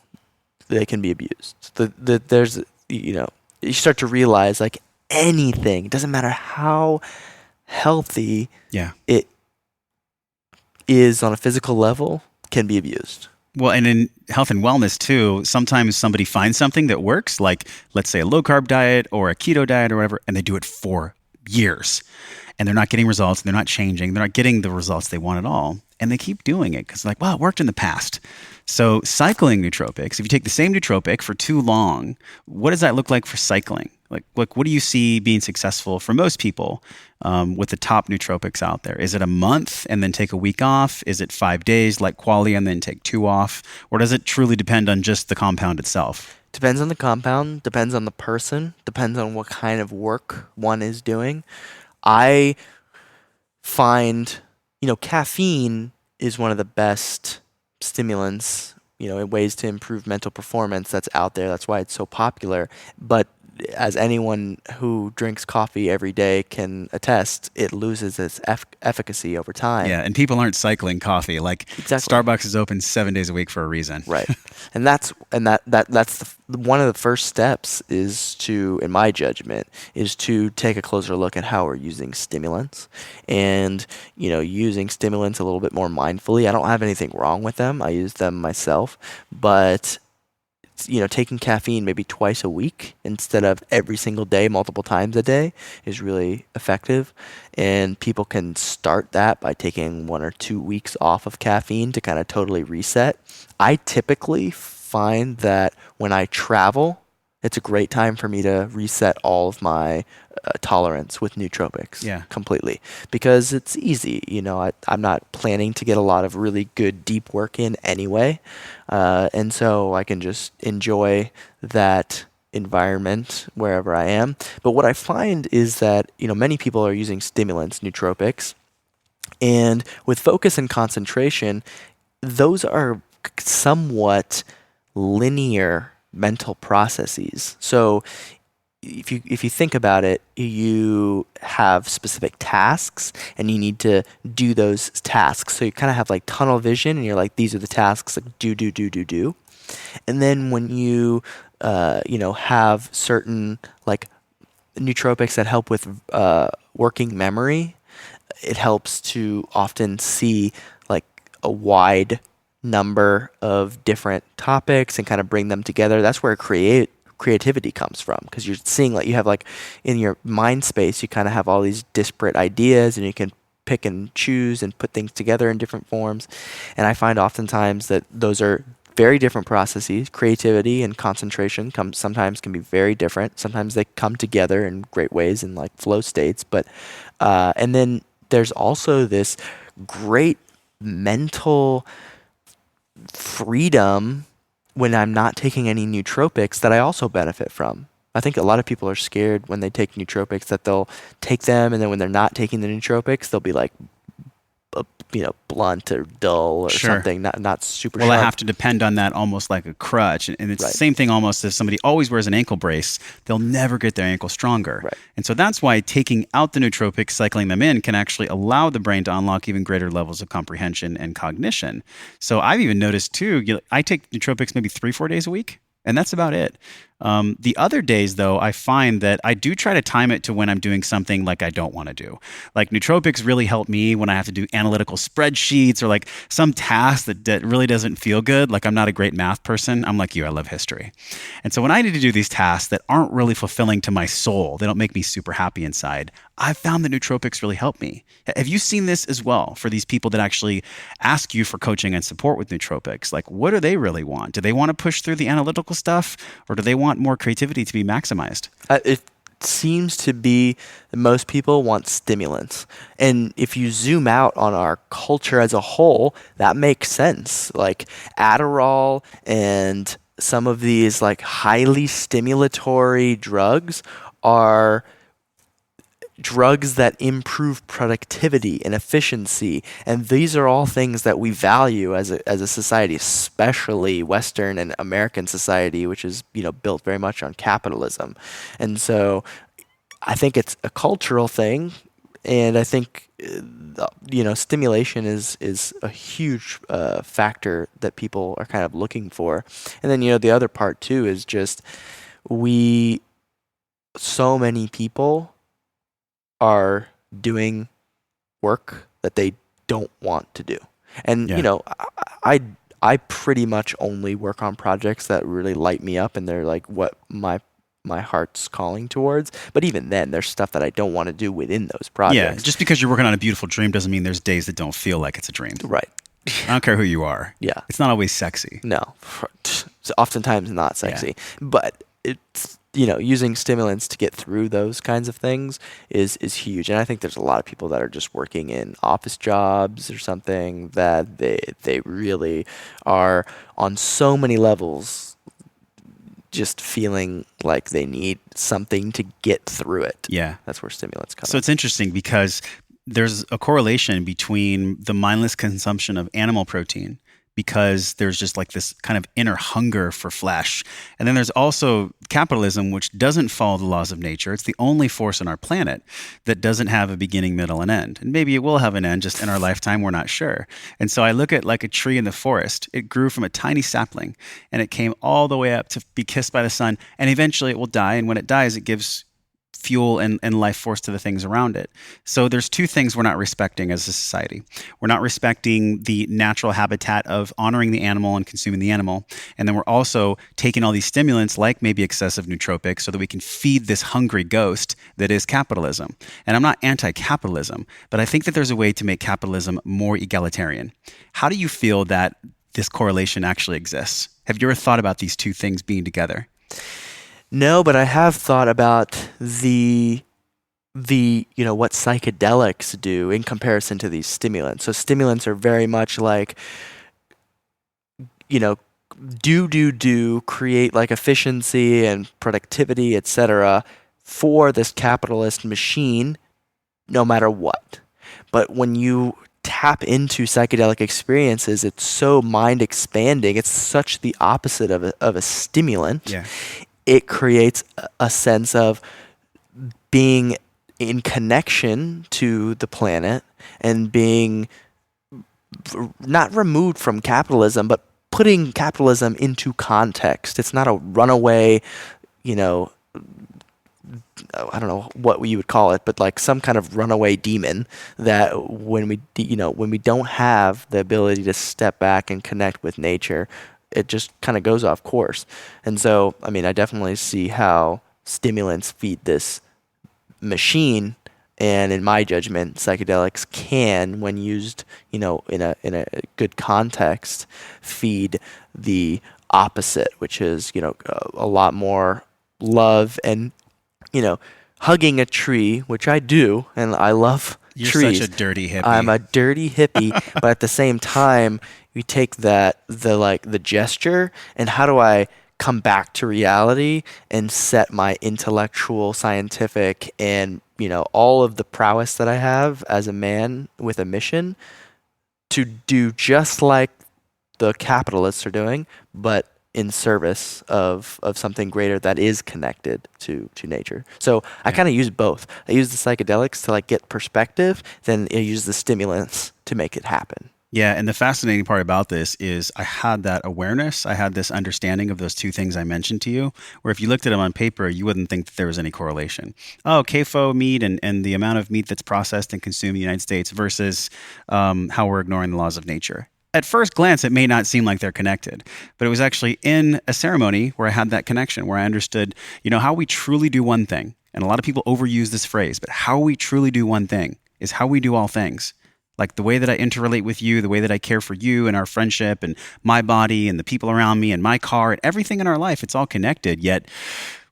they can be abused. There's you start to realize like anything, it doesn't matter how healthy it is on a physical level, can be abused. Well, and in health and wellness too, sometimes somebody finds something that works, like let's say a low carb diet or a keto diet or whatever, and they do it for years and they're not getting results, and they're not changing, they're not getting the results they want at all. And they keep doing it because like, wow, it worked in the past. So cycling nootropics, if you take the same nootropic for too long, what does that look like for cycling? Like what do you see being successful for most people with the top nootropics out there? Is it a month and then take a week off? Is it 5 days like Qualia and then take 2 off? Or does it truly depend on just the compound itself? Depends on the compound, depends on the person, depends on what kind of work one is doing. I find, caffeine is one of the best stimulants, in ways to improve mental performance that's out there. That's why it's so popular. But as anyone who drinks coffee every day can attest, it loses its efficacy over time. Yeah, and people aren't cycling coffee. Like exactly. Starbucks is open 7 days a week for a reason. Right, and that's one of the first steps is to, in my judgment, is to take a closer look at how we're using stimulants, and using stimulants a little bit more mindfully. I don't have anything wrong with them. I use them myself, but taking caffeine maybe twice a week instead of every single day, multiple times a day, is really effective. And people can start that by taking 1 or 2 weeks off of caffeine to kind of totally reset. I typically find that when I travel, it's a great time for me to reset all of my tolerance with nootropics completely, because it's easy. I'm not planning to get a lot of really good deep work in anyway, and so I can just enjoy that environment wherever I am. But what I find is that many people are using stimulants, nootropics, and with focus and concentration, those are somewhat linear mental processes. So if you think about it, you have specific tasks and you need to do those tasks. So you kind of have like tunnel vision, and you're like, these are the tasks, like do. And then when you have certain like nootropics that help with working memory, it helps to often see like a wide number of different topics and kind of bring them together. That's where creativity comes from, because you're seeing, like, you have like in your mind space, you kind of have all these disparate ideas, and you can pick and choose and put things together in different forms. And I find oftentimes that those are very different processes. Creativity and concentration sometimes can be very different. Sometimes they come together in great ways in like flow states. But and then there's also this great mental freedom when I'm not taking any nootropics that I also benefit from. I think a lot of people are scared when they take nootropics that they'll take them, and then when they're not taking the nootropics, they'll be like, blunt or dull or something, not super sharp. Well, I have to depend on that almost like a crutch. And it's the same thing almost as somebody always wears an ankle brace. They'll never get their ankle stronger. Right. And so that's why taking out the nootropics, cycling them in, can actually allow the brain to unlock even greater levels of comprehension and cognition. So I've even noticed too, I take nootropics maybe 3-4 days a week. And that's about it. The other days, though, I find that I do try to time it to when I'm doing something like I don't want to do. Like nootropics really help me when I have to do analytical spreadsheets or like some task that really doesn't feel good. Like I'm not a great math person. I'm like you, I love history. And so when I need to do these tasks that aren't really fulfilling to my soul, they don't make me super happy inside, I've found that nootropics really help me. Have you seen this as well for these people that actually ask you for coaching and support with nootropics? Like, what do they really want? Do they want to push through the analytical stuff, or do they want more creativity to be maximized? It seems to be that most people want stimulants. And if you zoom out on our culture as a whole, that makes sense. Like Adderall and some of these like highly stimulatory drugs are drugs that improve productivity and efficiency, and these are all things that we value as a society, especially Western and American society, which is built very much on capitalism. And so I think it's a cultural thing, and I think stimulation is a huge factor that people are kind of looking for. And then the other part too is just so many people are doing work that they don't want to do. And I pretty much only work on projects that really light me up and they're like what my heart's calling towards. But even then there's stuff that I don't want to do within those projects. Yeah, just because you're working on a beautiful dream doesn't mean there's days that don't feel like it's a dream. Right. I don't care who you are. Yeah. It's not always sexy. No. It's oftentimes not sexy. Yeah. But it's using stimulants to get through those kinds of things is huge. And I think there's a lot of people that are just working in office jobs or something that they really are on so many levels just feeling like they need something to get through it. Yeah. That's where stimulants come in. So it's interesting because there's a correlation between the mindless consumption of animal protein, because there's just like this kind of inner hunger for flesh. And then there's also capitalism, which doesn't follow the laws of nature. It's the only force on our planet that doesn't have a beginning, middle, and end. And maybe it will have an end just in our lifetime, we're not sure. And so I look at like a tree in the forest. It grew from a tiny sapling and it came all the way up to be kissed by the sun. And eventually it will die. And when it dies, it gives fuel and life force to the things around it. So there's two things we're not respecting as a society. We're not respecting the natural habitat of honoring the animal and consuming the animal. And then we're also taking all these stimulants like maybe excessive nootropics so that we can feed this hungry ghost that is capitalism. And I'm not anti-capitalism, but I think that there's a way to make capitalism more egalitarian. How do you feel that this correlation actually exists? Have you ever thought about these two things being together? No, but I have thought about the what psychedelics do in comparison to these stimulants. So stimulants are very much like create like efficiency and productivity, etc. for this capitalist machine no matter what. But when you tap into psychedelic experiences, it's so mind expanding. It's such the opposite of a stimulant. Yeah. It creates a sense of being in connection to the planet and being not removed from capitalism, but putting capitalism into context. It's not a runaway, I don't know what you would call it, but like some kind of runaway demon that when we don't have the ability to step back and connect with nature, it just kind of goes off course. And so, I mean, I definitely see how stimulants feed this machine, and in my judgment, psychedelics can, when used, in a good context, feed the opposite, which is, a lot more love and, hugging a tree, which I do, and I love You're trees. Such a dirty hippie. I'm a dirty hippie, but at the same time, we take the gesture, and how do I come back to reality and set my intellectual, scientific, and all of the prowess that I have as a man with a mission to do just like the capitalists are doing, but in service of something greater that is connected to nature. So I kind of use both. I use the psychedelics to like get perspective, then I use the stimulants to make it happen. Yeah, and the fascinating part about this is I had that awareness, I had this understanding of those two things I mentioned to you, where if you looked at them on paper, you wouldn't think that there was any correlation. Oh, CAFO meat and the amount of meat that's processed and consumed in the United States versus how we're ignoring the laws of nature. At first glance, it may not seem like they're connected, but it was actually in a ceremony where I had that connection, where I understood, how we truly do one thing. And a lot of people overuse this phrase, but how we truly do one thing is how we do all things. Like the way that I interrelate with you, the way that I care for you and our friendship and my body and the people around me and my car and everything in our life, it's all connected. Yet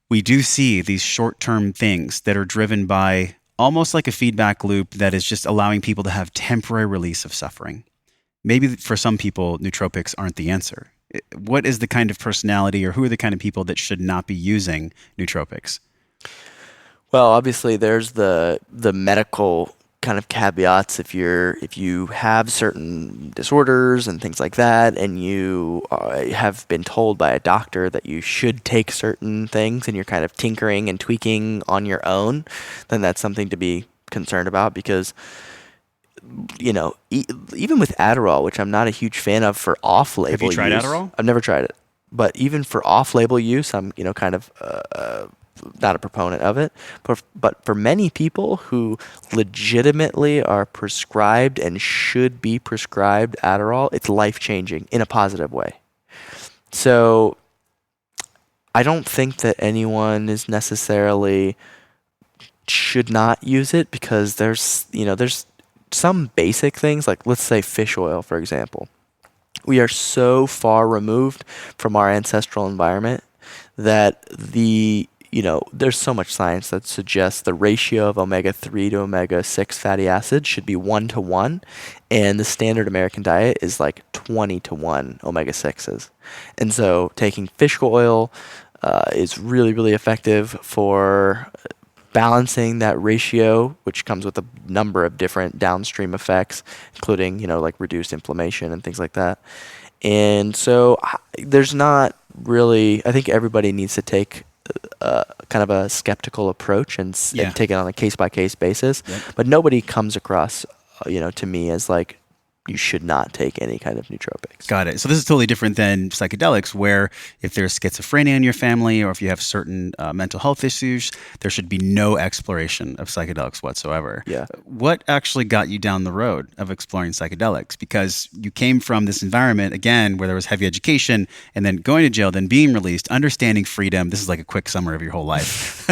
we do see these short-term things that are driven by almost like a feedback loop that is just allowing people to have temporary release of suffering. Maybe for some people, nootropics aren't the answer. What is the kind of personality or who are the kind of people that should not be using nootropics? Well, obviously there's the medical kind of caveats. If you have certain disorders and things like that, and you have been told by a doctor that you should take certain things, and you're kind of tinkering and tweaking on your own, then that's something to be concerned about. Because even with Adderall, which I'm not a huge fan of for off-label use. Have you tried Adderall? I've never tried it, but even for off-label use, I'm kind of not a proponent of it. But for many people who legitimately are prescribed and should be prescribed Adderall, it's life-changing in a positive way. So I don't think that anyone is necessarily should not use it, because there's some basic things, like let's say fish oil, for example. We are so far removed from our ancestral environment that there's so much science that suggests the ratio of omega-3 to omega-6 fatty acids should be 1-to-1, and the standard American diet is like 20-to-1 omega-6s. And so taking fish oil is really, really effective for balancing that ratio, which comes with a number of different downstream effects, including, like reduced inflammation and things like that. And so there's not really, I think everybody needs to take kind of a skeptical approach and take it on a case-by-case basis. Yep. But nobody comes across, to me as like, you should not take any kind of nootropics. Got it. So this is totally different than psychedelics, where if there's schizophrenia in your family or if you have certain mental health issues, there should be no exploration of psychedelics whatsoever. Yeah. What actually got you down the road of exploring psychedelics? Because you came from this environment, again, where there was heavy education and then going to jail, then being released, understanding freedom. This is like a quick summary of your whole life.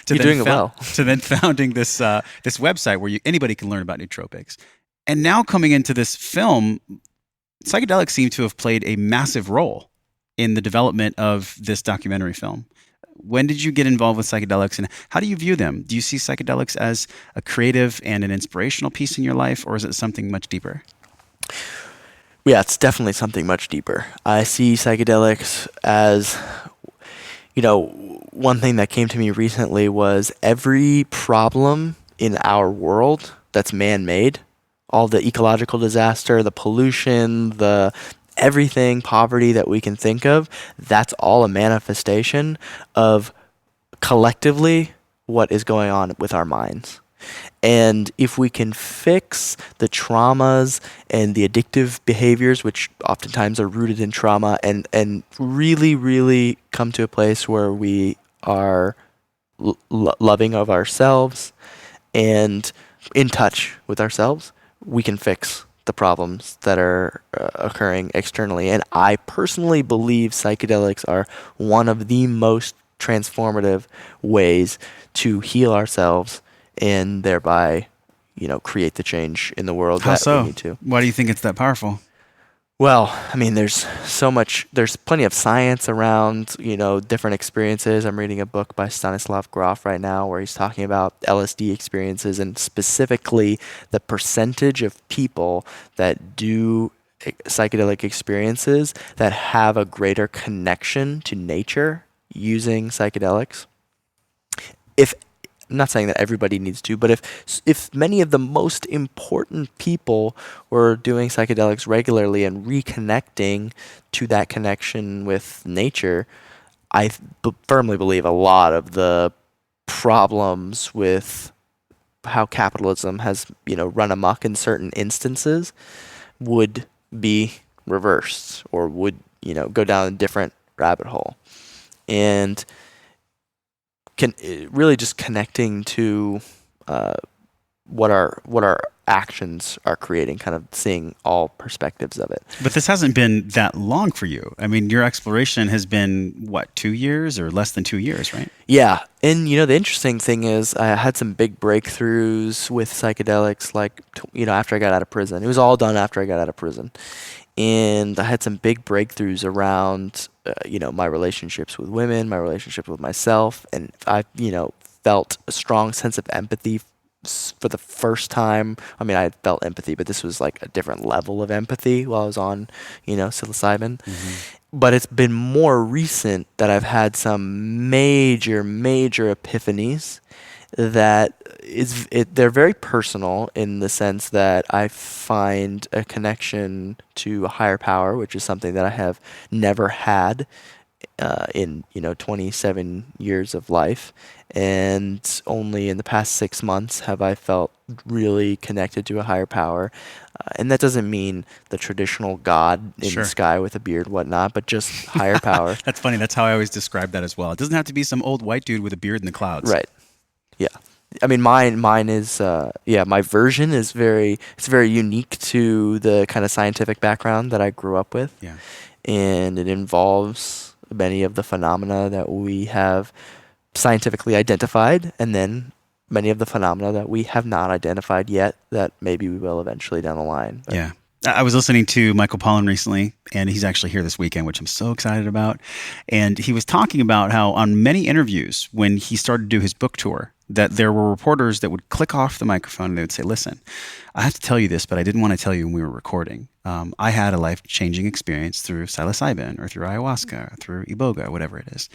You're doing it well. To then founding this website where anybody can learn about nootropics. And now coming into this film, psychedelics seem to have played a massive role in the development of this documentary film. When did you get involved with psychedelics, and how do you view them? Do you see psychedelics as a creative and an inspirational piece in your life, or is it something much deeper? Yeah, it's definitely something much deeper. I see psychedelics as, one thing that came to me recently was every problem in our world that's man-made, all the ecological disaster, the pollution, the everything, poverty that we can think of, that's all a manifestation of collectively what is going on with our minds. And if we can fix the traumas and the addictive behaviors, which oftentimes are rooted in trauma, and really, really come to a place where we are loving of ourselves and in touch with ourselves, we can fix the problems that are occurring externally. And I personally believe psychedelics are one of the most transformative ways to heal ourselves and thereby, create the change in the world How that so? we need to. Why do you think it's that powerful? Well, I mean, there's plenty of science around, different experiences. I'm reading a book by Stanislav Grof right now where he's talking about LSD experiences, and specifically the percentage of people that do psychedelic experiences that have a greater connection to nature using psychedelics. I'm not saying that everybody needs to, but if many of the most important people were doing psychedelics regularly and reconnecting to that connection with nature, I firmly believe a lot of the problems with how capitalism has, run amok in certain instances would be reversed or would, go down a different rabbit hole. And really just connecting to what our actions are creating, kind of seeing all perspectives of it. But this hasn't been that long for you. I mean, your exploration has been, what, 2 years or less than 2 years, right? Yeah. And, the interesting thing is I had some big breakthroughs with psychedelics, like, after I got out of prison. It was all done after I got out of prison. And I had some big breakthroughs around, my relationships with women, my relationship with myself. And I, felt a strong sense of empathy for the first time. I mean, I had felt empathy, but this was like a different level of empathy while I was on, psilocybin. Mm-hmm. But it's been more recent that I've had some major epiphanies that they're very personal in the sense that I find a connection to a higher power, which is something that I have never had in 27 years of life, and only in the past 6 months have I felt really connected to a higher power. And that doesn't mean the traditional God in the sky with a beard, whatnot, but just higher power. That's funny. That's how I always describe that as well. It doesn't have to be some old white dude with a beard in the clouds. Right. Yeah. I mean, mine is, my version is very unique to the kind of scientific background that I grew up with. Yeah. And it involves many of the phenomena that we have scientifically identified, and then many of the phenomena that we have not identified yet that maybe we will eventually down the line. But yeah. I was listening to Michael Pollan recently, and he's actually here this weekend, which I'm so excited about. And he was talking about how on many interviews, when he started to do his book tour, that there were reporters that would click off the microphone and they would say, listen, I have to tell you this, but I didn't want to tell you when we were recording. I had a life-changing experience through psilocybin or through ayahuasca or through iboga, whatever it is.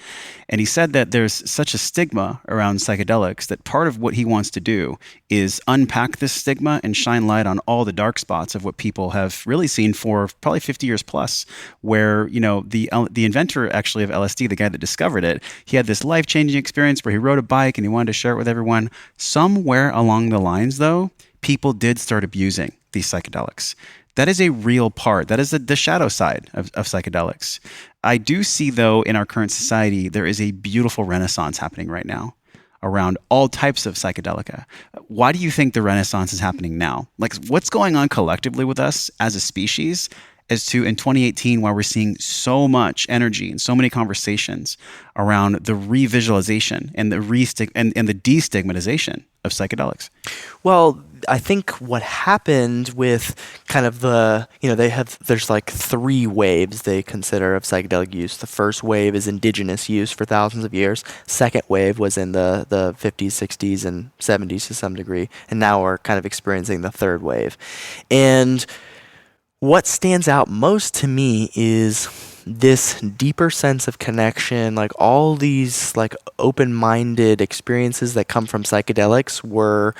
And he said that there's such a stigma around psychedelics that part of what he wants to do is unpack this stigma and shine light on all the dark spots of what people have really seen for probably 50 years plus, where, the inventor actually of LSD, the guy that discovered it, he had this life-changing experience where he rode a bike and he wanted to share it with everyone. Somewhere along the lines, though, people did start abusing these psychedelics. That is a real part. That is the shadow side of psychedelics. I do see, though, in our current society, there is a beautiful renaissance happening right now around all types of psychedelica. Why do you think the renaissance is happening now? Like, what's going on collectively with us as a species as to, in 2018, while we're seeing so much energy and so many conversations around the revisualization and the and the destigmatization of psychedelics? Well, I think what happened with kind of there's like 3 waves they consider of psychedelic use. The first wave is indigenous use for thousands of years. Second wave was in the 50s, 60s, and 70s to some degree. And now we're kind of experiencing the third wave. And what stands out most to me is this deeper sense of connection. Like all these like open-minded experiences that come from psychedelics were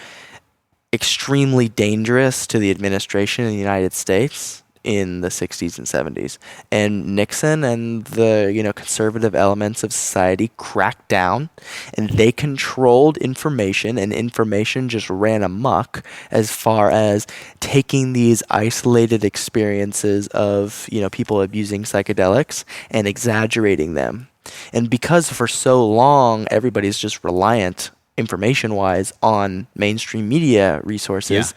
extremely dangerous to the administration in the United States in the 60s and 70s. And Nixon and the conservative elements of society cracked down, and they controlled information, and information just ran amok as far as taking these isolated experiences of people abusing psychedelics and exaggerating them. And because for so long everybody's just reliant information-wise on mainstream media resources,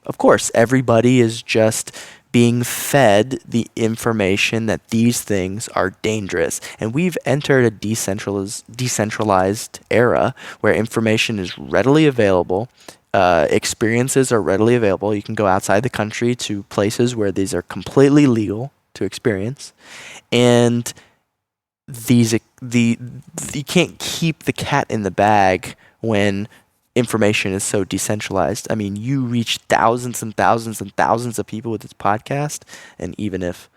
of course everybody is just being fed the information that these things are dangerous. And we've entered a decentralized era where information is readily available, experiences are readily available. You can go outside the country to places where these are completely legal to experience, and you can't keep the cat in the bag when information is so decentralized. I mean, you reach thousands and thousands and thousands of people with this podcast, and even if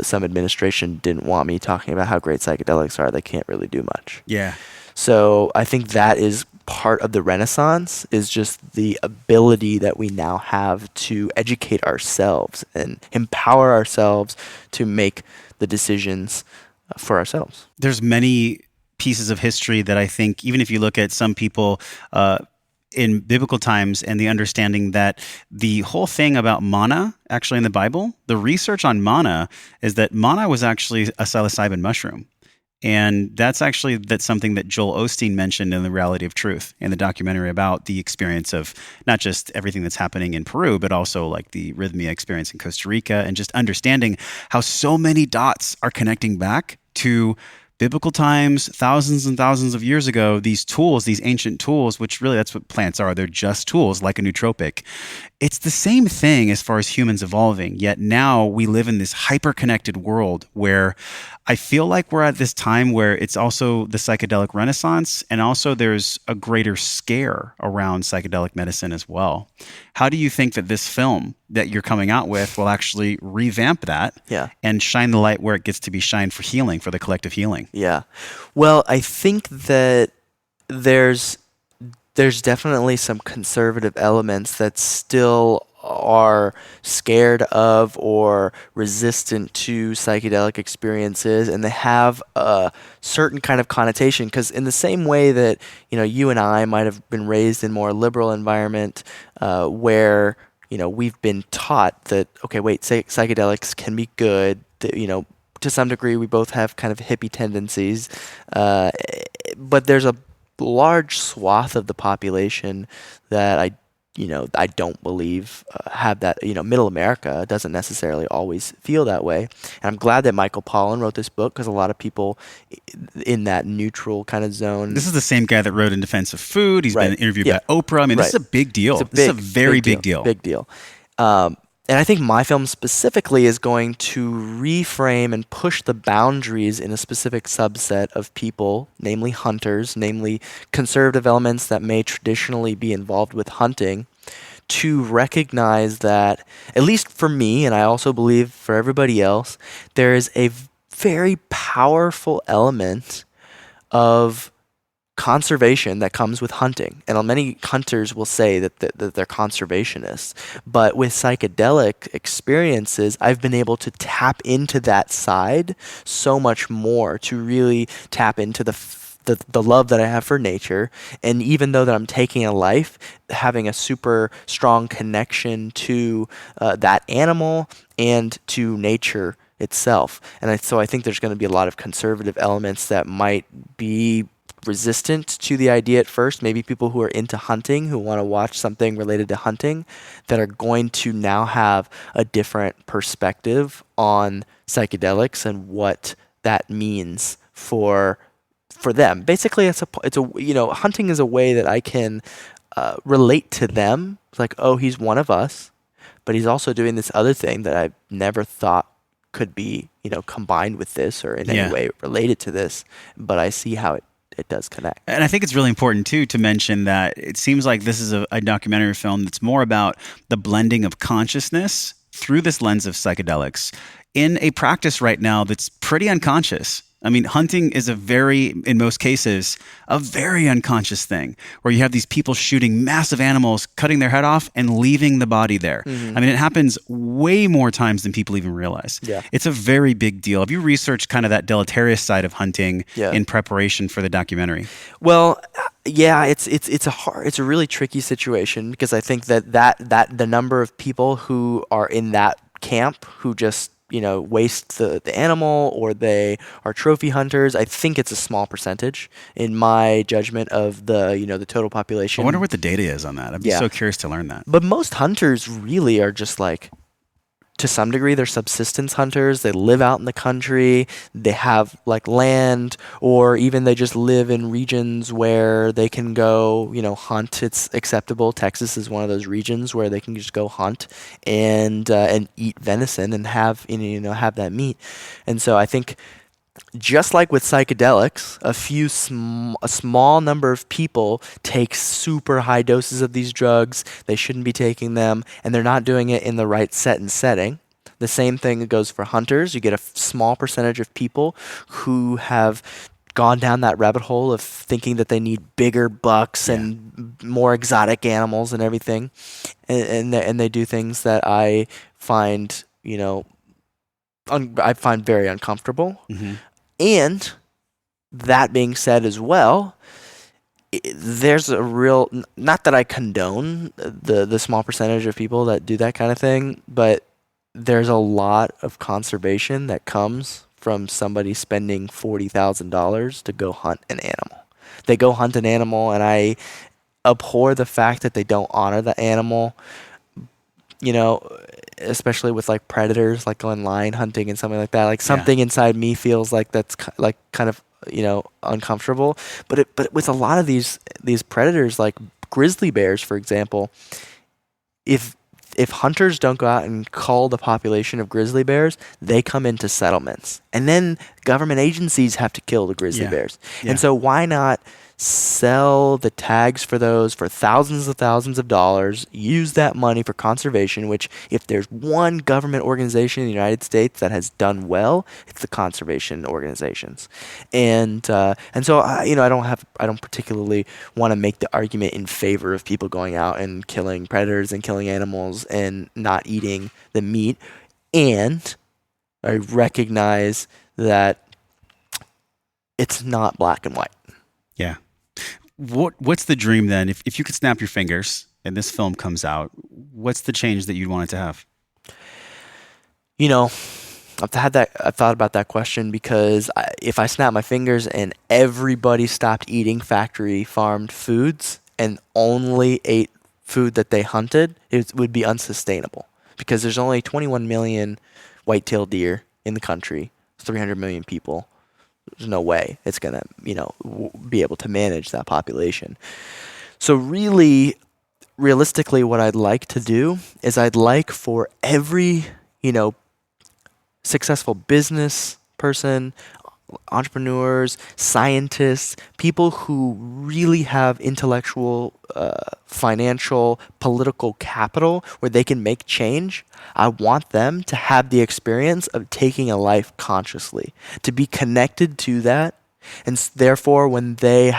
some administration didn't want me talking about how great psychedelics are, they can't really do much. Yeah. So I think that is part of the Renaissance, is just the ability that we now have to educate ourselves and empower ourselves to make the decisions for ourselves. There's many pieces of history that I think, even if you look at some people in biblical times and the understanding that the whole thing about manna, actually in the Bible, the research on manna is that manna was actually a psilocybin mushroom. And that's something that Joel Osteen mentioned in The Reality of Truth in the documentary about the experience of not just everything that's happening in Peru, but also like the arrhythmia experience in Costa Rica, and just understanding how so many dots are connecting back to biblical times, thousands and thousands of years ago. These tools, these ancient tools, which really that's what plants are. They're just tools like a nootropic. It's the same thing as far as humans evolving, yet now we live in this hyper-connected world where I feel like we're at this time where it's also the psychedelic renaissance, and also there's a greater scare around psychedelic medicine as well. How do you think that this film that you're coming out with will actually revamp that and shine the light where it gets to be shined for healing, for the collective healing? Yeah. Well, I think that there's definitely some conservative elements that still are scared of or resistant to psychedelic experiences, and they have a certain kind of connotation, because in the same way that you and I might have been raised in more liberal environment where we've been taught that psychedelics can be good, that, to some degree we both have kind of hippie tendencies, but there's a large swath of the population that I don't believe have that. Middle America doesn't necessarily always feel that way. And I'm glad that Michael Pollan wrote this book, because a lot of people in that neutral kind of zone. This is the same guy that wrote In Defense of Food. He's been interviewed by Oprah. I mean, this is a big deal. This is a very big deal. Big deal. And I think my film specifically is going to reframe and push the boundaries in a specific subset of people, namely hunters, namely conservative elements that may traditionally be involved with hunting, to recognize that, at least for me, and I also believe for everybody else, there is a very powerful element of conservation that comes with hunting. And many hunters will say that they're conservationists. But with psychedelic experiences, I've been able to tap into that side so much more, to really tap into the love that I have for nature. And even though that I'm taking a life, having a super strong connection to that animal and to nature itself. And so I think there's going to be a lot of conservative elements that might be resistant to the idea at first, maybe people who are into hunting, who want to watch something related to hunting, that are going to now have a different perspective on psychedelics and what that means for them. Basically, it's a hunting is a way that I can relate to them. It's like, oh, he's one of us, but he's also doing this other thing that I've never thought could be combined with this or in any way related to this, but I see how it does connect. And I think it's really important, too, to mention that it seems like this is a documentary film that's more about the blending of consciousness through this lens of psychedelics in a practice right now that's pretty unconscious. I mean, hunting is in most cases, a very unconscious thing, where you have these people shooting massive animals, cutting their head off and leaving the body there. Mm-hmm. I mean, it happens way more times than people even realize. Yeah. It's a very big deal. Have you researched kind of that deleterious side of hunting in preparation for the documentary? Well, yeah, it's a really tricky situation, because I think that the number of people who are in that camp who just waste the animal, or they are trophy hunters, I think it's a small percentage in my judgment of the total population. I wonder what the data is on that. I'd be so curious to learn that. But most hunters really are just like, to some degree, they're subsistence hunters. They live out in the country. They have like land, or even they just live in regions where they can go, hunt. It's acceptable. Texas is one of those regions where they can just go hunt and eat venison and have that meat. And so I think, just like with psychedelics, a small number of people take super high doses of these drugs. They shouldn't be taking them, and they're not doing it in the right set and setting. The same thing goes for hunters. You get a small percentage of people who have gone down that rabbit hole of thinking that they need bigger bucks and more exotic animals and everything, and they do things that I find very uncomfortable. Mm-hmm. And that being said as well, there's a real, not that I condone the small percentage of people that do that kind of thing, but there's a lot of conservation that comes from somebody spending $40,000 to go hunt an animal. They go hunt an animal, and I abhor the fact that they don't honor the animal, you know, especially with like predators, like going lion hunting and something like that. Like something inside me feels like that's like kind of, you know, uncomfortable. But with a lot of these predators, like grizzly bears, for example, if hunters don't go out and cull the population of grizzly bears, they come into settlements, and then government agencies have to kill the grizzly bears. And so why not sell the tags for those for thousands of dollars, use that money for conservation, which if there's one government organization in the United States that has done well, it's the conservation organizations. And so I don't particularly want to make the argument in favor of people going out and killing predators and killing animals and not eating the meat. And I recognize that it's not black and white. Yeah. What's the dream then? If you could snap your fingers and this film comes out, what's the change that you'd want it to have? You know, I've thought about that question, because if I snap my fingers and everybody stopped eating factory farmed foods and only ate food that they hunted, it would be unsustainable, because there's only 21 million white-tailed deer in the country, 300 million people. There's no way it's going to, be able to manage that population. So really, realistically, what I'd like to do is I'd like for every, successful business person, entrepreneurs, scientists, people who really have intellectual, financial, political capital where they can make change, I want them to have the experience of taking a life consciously, to be connected to that. And therefore, when they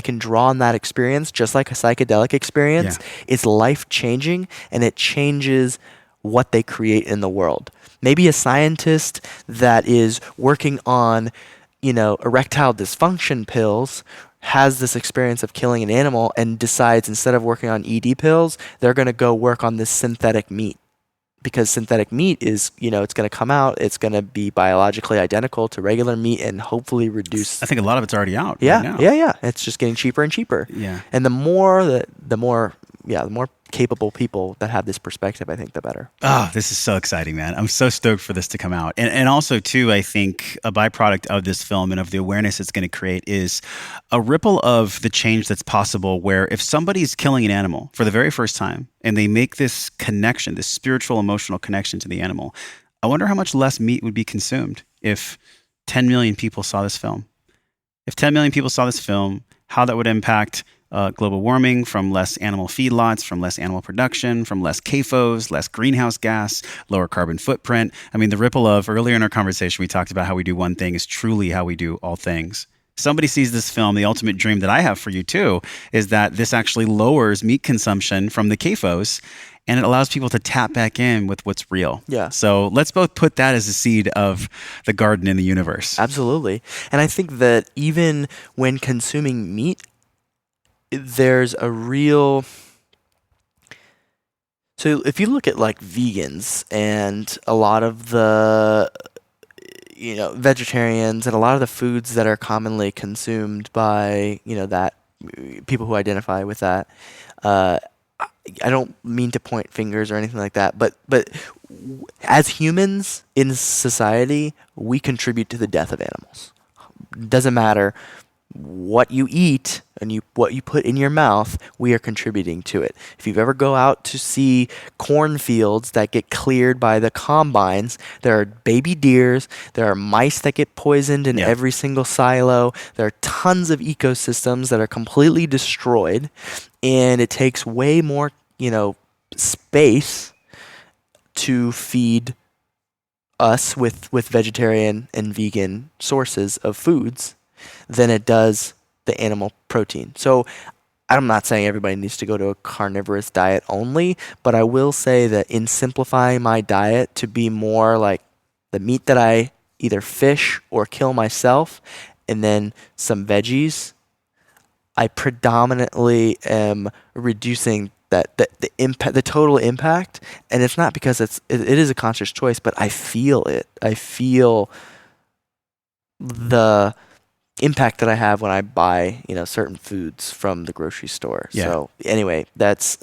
can draw on that experience, just like a psychedelic experience, it's life-changing, and it changes what they create in the world. Maybe a scientist that is working on, erectile dysfunction pills has this experience of killing an animal and decides, instead of working on ED pills, they're going to go work on this synthetic meat. Because synthetic meat is, it's going to come out, it's going to be biologically identical to regular meat and hopefully reduce. I think a lot of it's already out. Yeah, right now. yeah. It's just getting cheaper and cheaper. Yeah. And the more capable people that have this perspective, I think the better. Oh, this is so exciting, man. I'm so stoked for this to come out. And also, too, I think a byproduct of this film and of the awareness it's going to create is a ripple of the change that's possible, where if somebody's killing an animal for the very first time and they make this connection, this spiritual, emotional connection to the animal, I wonder how much less meat would be consumed if 10 million people saw this film. If 10 million people saw this film, how that would impact global warming from less animal feedlots, from less animal production, from less CAFOs, less greenhouse gas, lower carbon footprint. I mean, the ripple of, earlier in our conversation, we talked about how we do one thing is truly how we do all things. Somebody sees this film, the ultimate dream that I have for you too, is that this actually lowers meat consumption from the CAFOs, and it allows people to tap back in with what's real. Yeah. So let's both put that as a seed of the garden in the universe. Absolutely. And I think that even when consuming meat, there's a real... So if you look at like vegans and a lot of the, vegetarians and a lot of the foods that are commonly consumed by, that people who identify with that, I don't mean to point fingers or anything like that, but as humans in society, we contribute to the death of animals. Doesn't matter what you eat and what you put in your mouth, we are contributing to it. If you've ever go out to see cornfields that get cleared by the combines, there are baby deers, there are mice that get poisoned in every single silo, there are tons of ecosystems that are completely destroyed, and it takes way more, space to feed us with vegetarian and vegan sources of foods than it does the animal protein. So I'm not saying everybody needs to go to a carnivorous diet only, but I will say that in simplifying my diet to be more like the meat that I either fish or kill myself, and then some veggies, I predominantly am reducing the impact, the total impact, and it's not because it is a conscious choice, but I feel it. I feel the impact that I have when I buy, certain foods from the grocery store. Yeah. So anyway, that's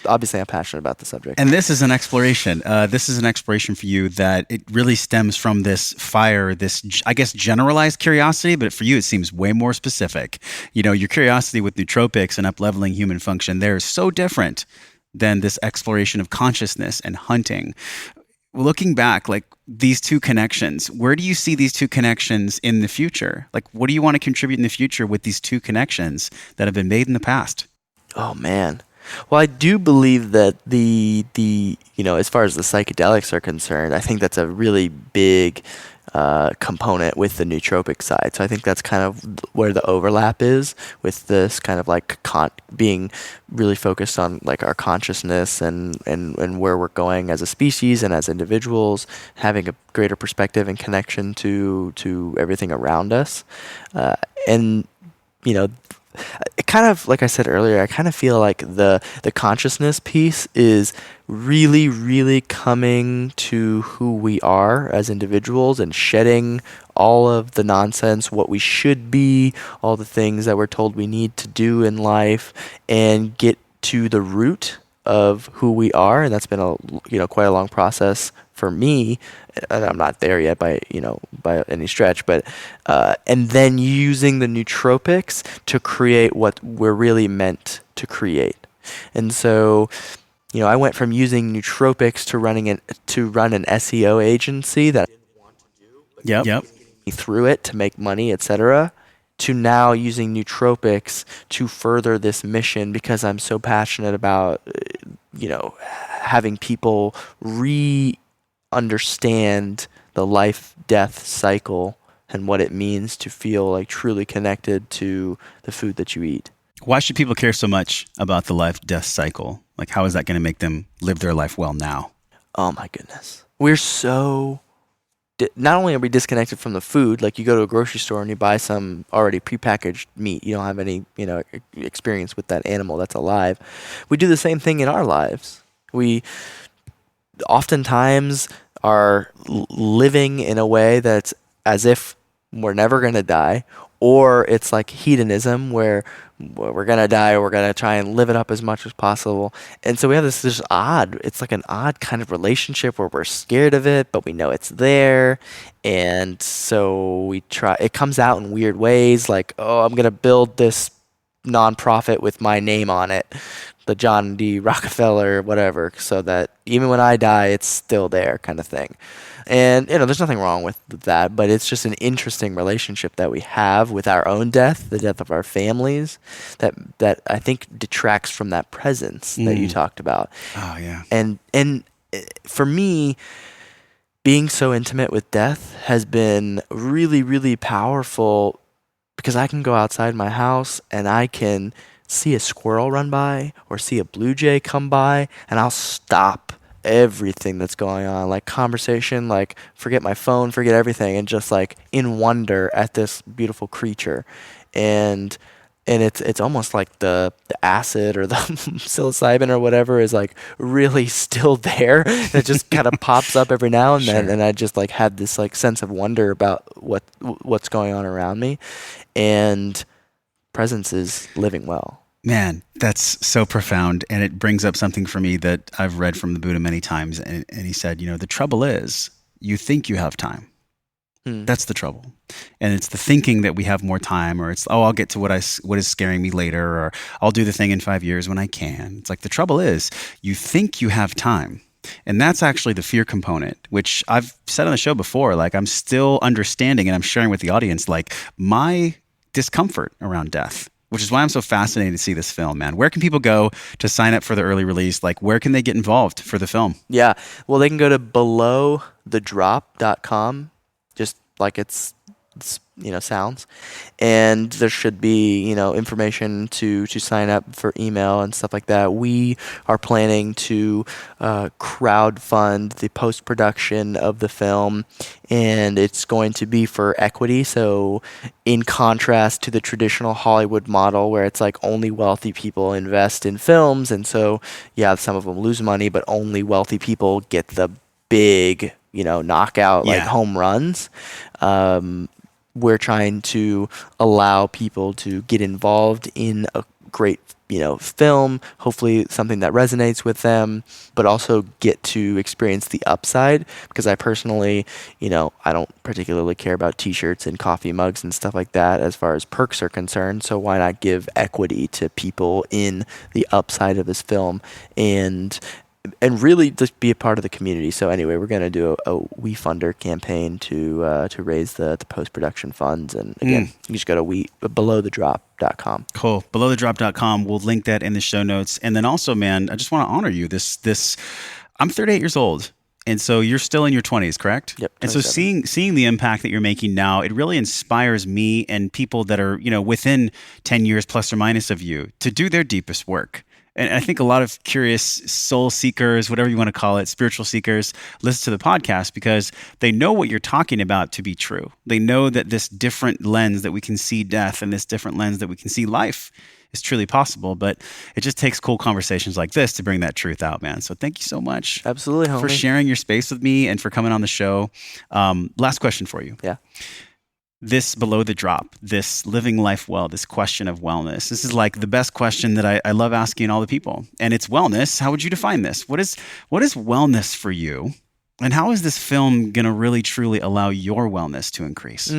obviously I'm passionate about the subject. And this is an exploration. This is an exploration for you that it really stems from this fire, this, I guess, generalized curiosity, but for you, it seems way more specific. Your curiosity with nootropics and up-leveling human function, they're so different than this exploration of consciousness and hunting. Looking back, like these two connections, where do you see these two connections in the future? Like, what do you want to contribute in the future with these two connections that have been made in the past? Oh, man. Well, I do believe that the as far as the psychedelics are concerned, I think that's a really big component with the nootropic side. So I think that's kind of where the overlap is with this kind of like being really focused on like our consciousness and where we're going as a species and as individuals, having a greater perspective and connection to everything around us. It kind of, like I said earlier, I kind of feel like the consciousness piece is really, really coming to who we are as individuals and shedding all of the nonsense, what we should be, all the things that we're told we need to do in life, and get to the root of who we are. And that's been quite a long process for me, and I'm not there yet by any stretch, but and then using the nootropics to create what we're really meant to create. And so, I went from using nootropics to run an SEO agency that I didn't want to do, but Yep. me through it to make money, etc., to now using nootropics to further this mission because I'm so passionate about having people understand the life-death cycle and what it means to feel like truly connected to the food that you eat. Why should people care so much about the life-death cycle? Like, how is that going to make them live their life well now? Oh my goodness. We're so... Not only are we disconnected from the food, like you go to a grocery store and you buy some already prepackaged meat. You don't have any, experience with that animal that's alive. We do the same thing in our lives. We oftentimes are living in a way that's as if we're never going to die, or it's like hedonism where we're going to die or we're going to try and live it up as much as possible. And so we have it's like an odd kind of relationship where we're scared of it, but we know it's there. And so it comes out in weird ways, like, oh, I'm going to build this nonprofit with my name on it, the John D. Rockefeller, whatever, so that even when I die, it's still there, kind of thing. And there's nothing wrong with that, but it's just an interesting relationship that we have with our own death, the death of our families, that I think detracts from that presence that you talked about. Oh yeah. And for me, being so intimate with death has been really, really powerful because I can go outside my house and I can see a squirrel run by or see a blue jay come by, and I'll stop everything that's going on, like conversation, like forget my phone, forget everything, and just like in wonder at this beautiful creature. And it's almost like the acid or the psilocybin or whatever is like really still there. It just kind of pops up every now and then, and I just like had this like sense of wonder about what's going on around me, and presence is living well. Man, that's so profound. And it brings up something for me that I've read from the Buddha many times. And he said, the trouble is you think you have time. That's the trouble. And it's the thinking that we have more time, or it's, I'll get to what is scaring me later, or I'll do the thing in 5 years when I can. It's like the trouble is you think you have time. And that's actually the fear component, which I've said on the show before. Like, I'm still understanding and I'm sharing with the audience, like, my discomfort around death, which is why I'm so fascinated to see this film, man. Where can people go to sign up for the early release? Like, where can they get involved for the film? Yeah. Well, they can go to belowthedrop.com. Just like it's sounds. And there should be, information to sign up for email and stuff like that. We are planning to crowdfund the post-production of the film, and it's going to be for equity. So in contrast to the traditional Hollywood model where it's like only wealthy people invest in films, and so some of them lose money, but only wealthy people get the big, knockout, like home runs. We're trying to allow people to get involved in a great, film, hopefully something that resonates with them, but also get to experience the upside, because I personally, I don't particularly care about t-shirts and coffee mugs and stuff like that as far as perks are concerned. So why not give equity to people in the upside of this film and really just be a part of the community. So anyway, we're going to do a WeFunder campaign to raise the post-production funds. And again, you just go to BelowTheDrop.com. Cool. BelowTheDrop.com. We'll link that in the show notes. And then also, man, I just want to honor you. I'm 38 years old. And so you're still in your 20s, correct? Yep. 27. And so seeing the impact that you're making now, it really inspires me and people that are, within 10 years plus or minus of you to do their deepest work. And I think a lot of curious soul seekers, whatever you want to call it, spiritual seekers, listen to the podcast because they know what you're talking about to be true. They know that this different lens that we can see death and this different lens that we can see life is truly possible. But it just takes cool conversations like this to bring that truth out, man. So thank you so much. Absolutely, homie. For sharing your space with me and for coming on the show. Last question for you. Yeah. This below the drop, this living life well, this question of wellness. This is like the best question that I love asking all the people. And it's wellness. How would you define this? What is wellness for you? And how is this film going to really, truly allow your wellness to increase?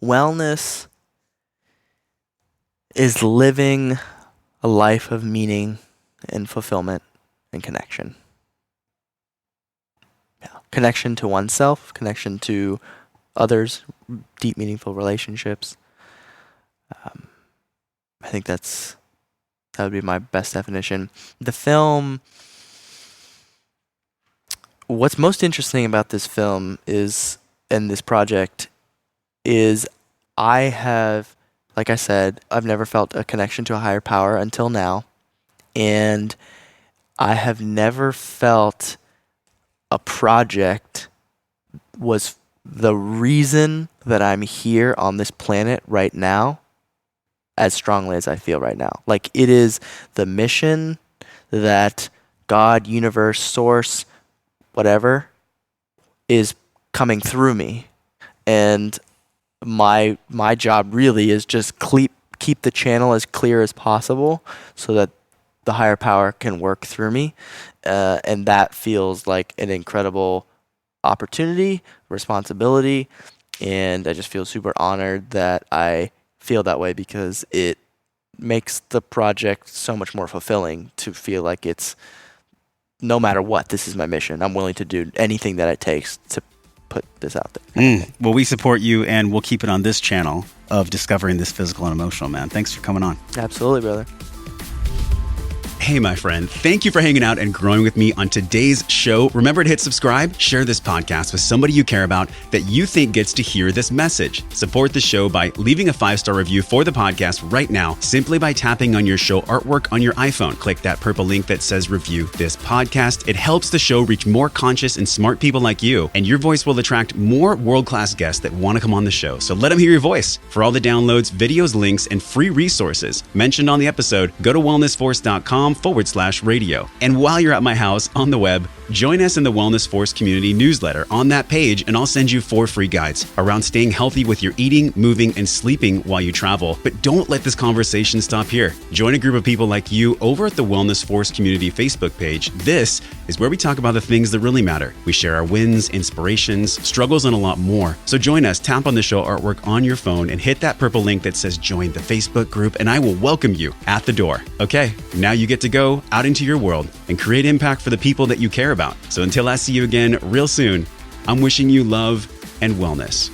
Wellness is living a life of meaning and fulfillment and connection. Yeah. Connection to oneself, connection to others, deep, meaningful relationships. I think that would be my best definition. The film, what's most interesting about this film and this project is like I said, I've never felt a connection to a higher power until now. And I have never felt a project was the reason that I'm here on this planet right now as strongly as I feel right now. Like, it is the mission that God, universe, source, whatever, is coming through me. And my job really is just keep the channel as clear as possible so that the higher power can work through me. And that feels like an incredible opportunity, responsibility, and I just feel super honored that I feel that way because it makes the project so much more fulfilling to feel like it's, no matter what, this is my mission. I'm willing to do anything that it takes to put this out there. Well, we support you, and we'll keep it on this channel of discovering this physical and emotional, man. Thanks for coming on. Absolutely, brother. Hey, my friend, thank you for hanging out and growing with me on today's show. Remember to hit subscribe, share this podcast with somebody you care about that you think gets to hear this message. Support the show by leaving a 5-star review for the podcast right now, simply by tapping on your show artwork on your iPhone. Click that purple link that says review this podcast. It helps the show reach more conscious and smart people like you, and your voice will attract more world-class guests that want to come on the show. So let them hear your voice. For all the downloads, videos, links, and free resources mentioned on the episode, go to wellnessforce.com/radio. And while you're at my house on the web, join us in the Wellness Force community newsletter on that page, and I'll send you 4 free guides around staying healthy with your eating, moving, and sleeping while you travel. But don't let this conversation stop here. Join a group of people like you over at the Wellness Force community Facebook page. This is where we talk about the things that really matter. We share our wins, inspirations, struggles, and a lot more. So join us, tap on the show artwork on your phone, and hit that purple link that says join the Facebook group, and I will welcome you at the door. Okay, now you get to go out into your world and create impact for the people that you care about. So until I see you again real soon, I'm wishing you love and wellness.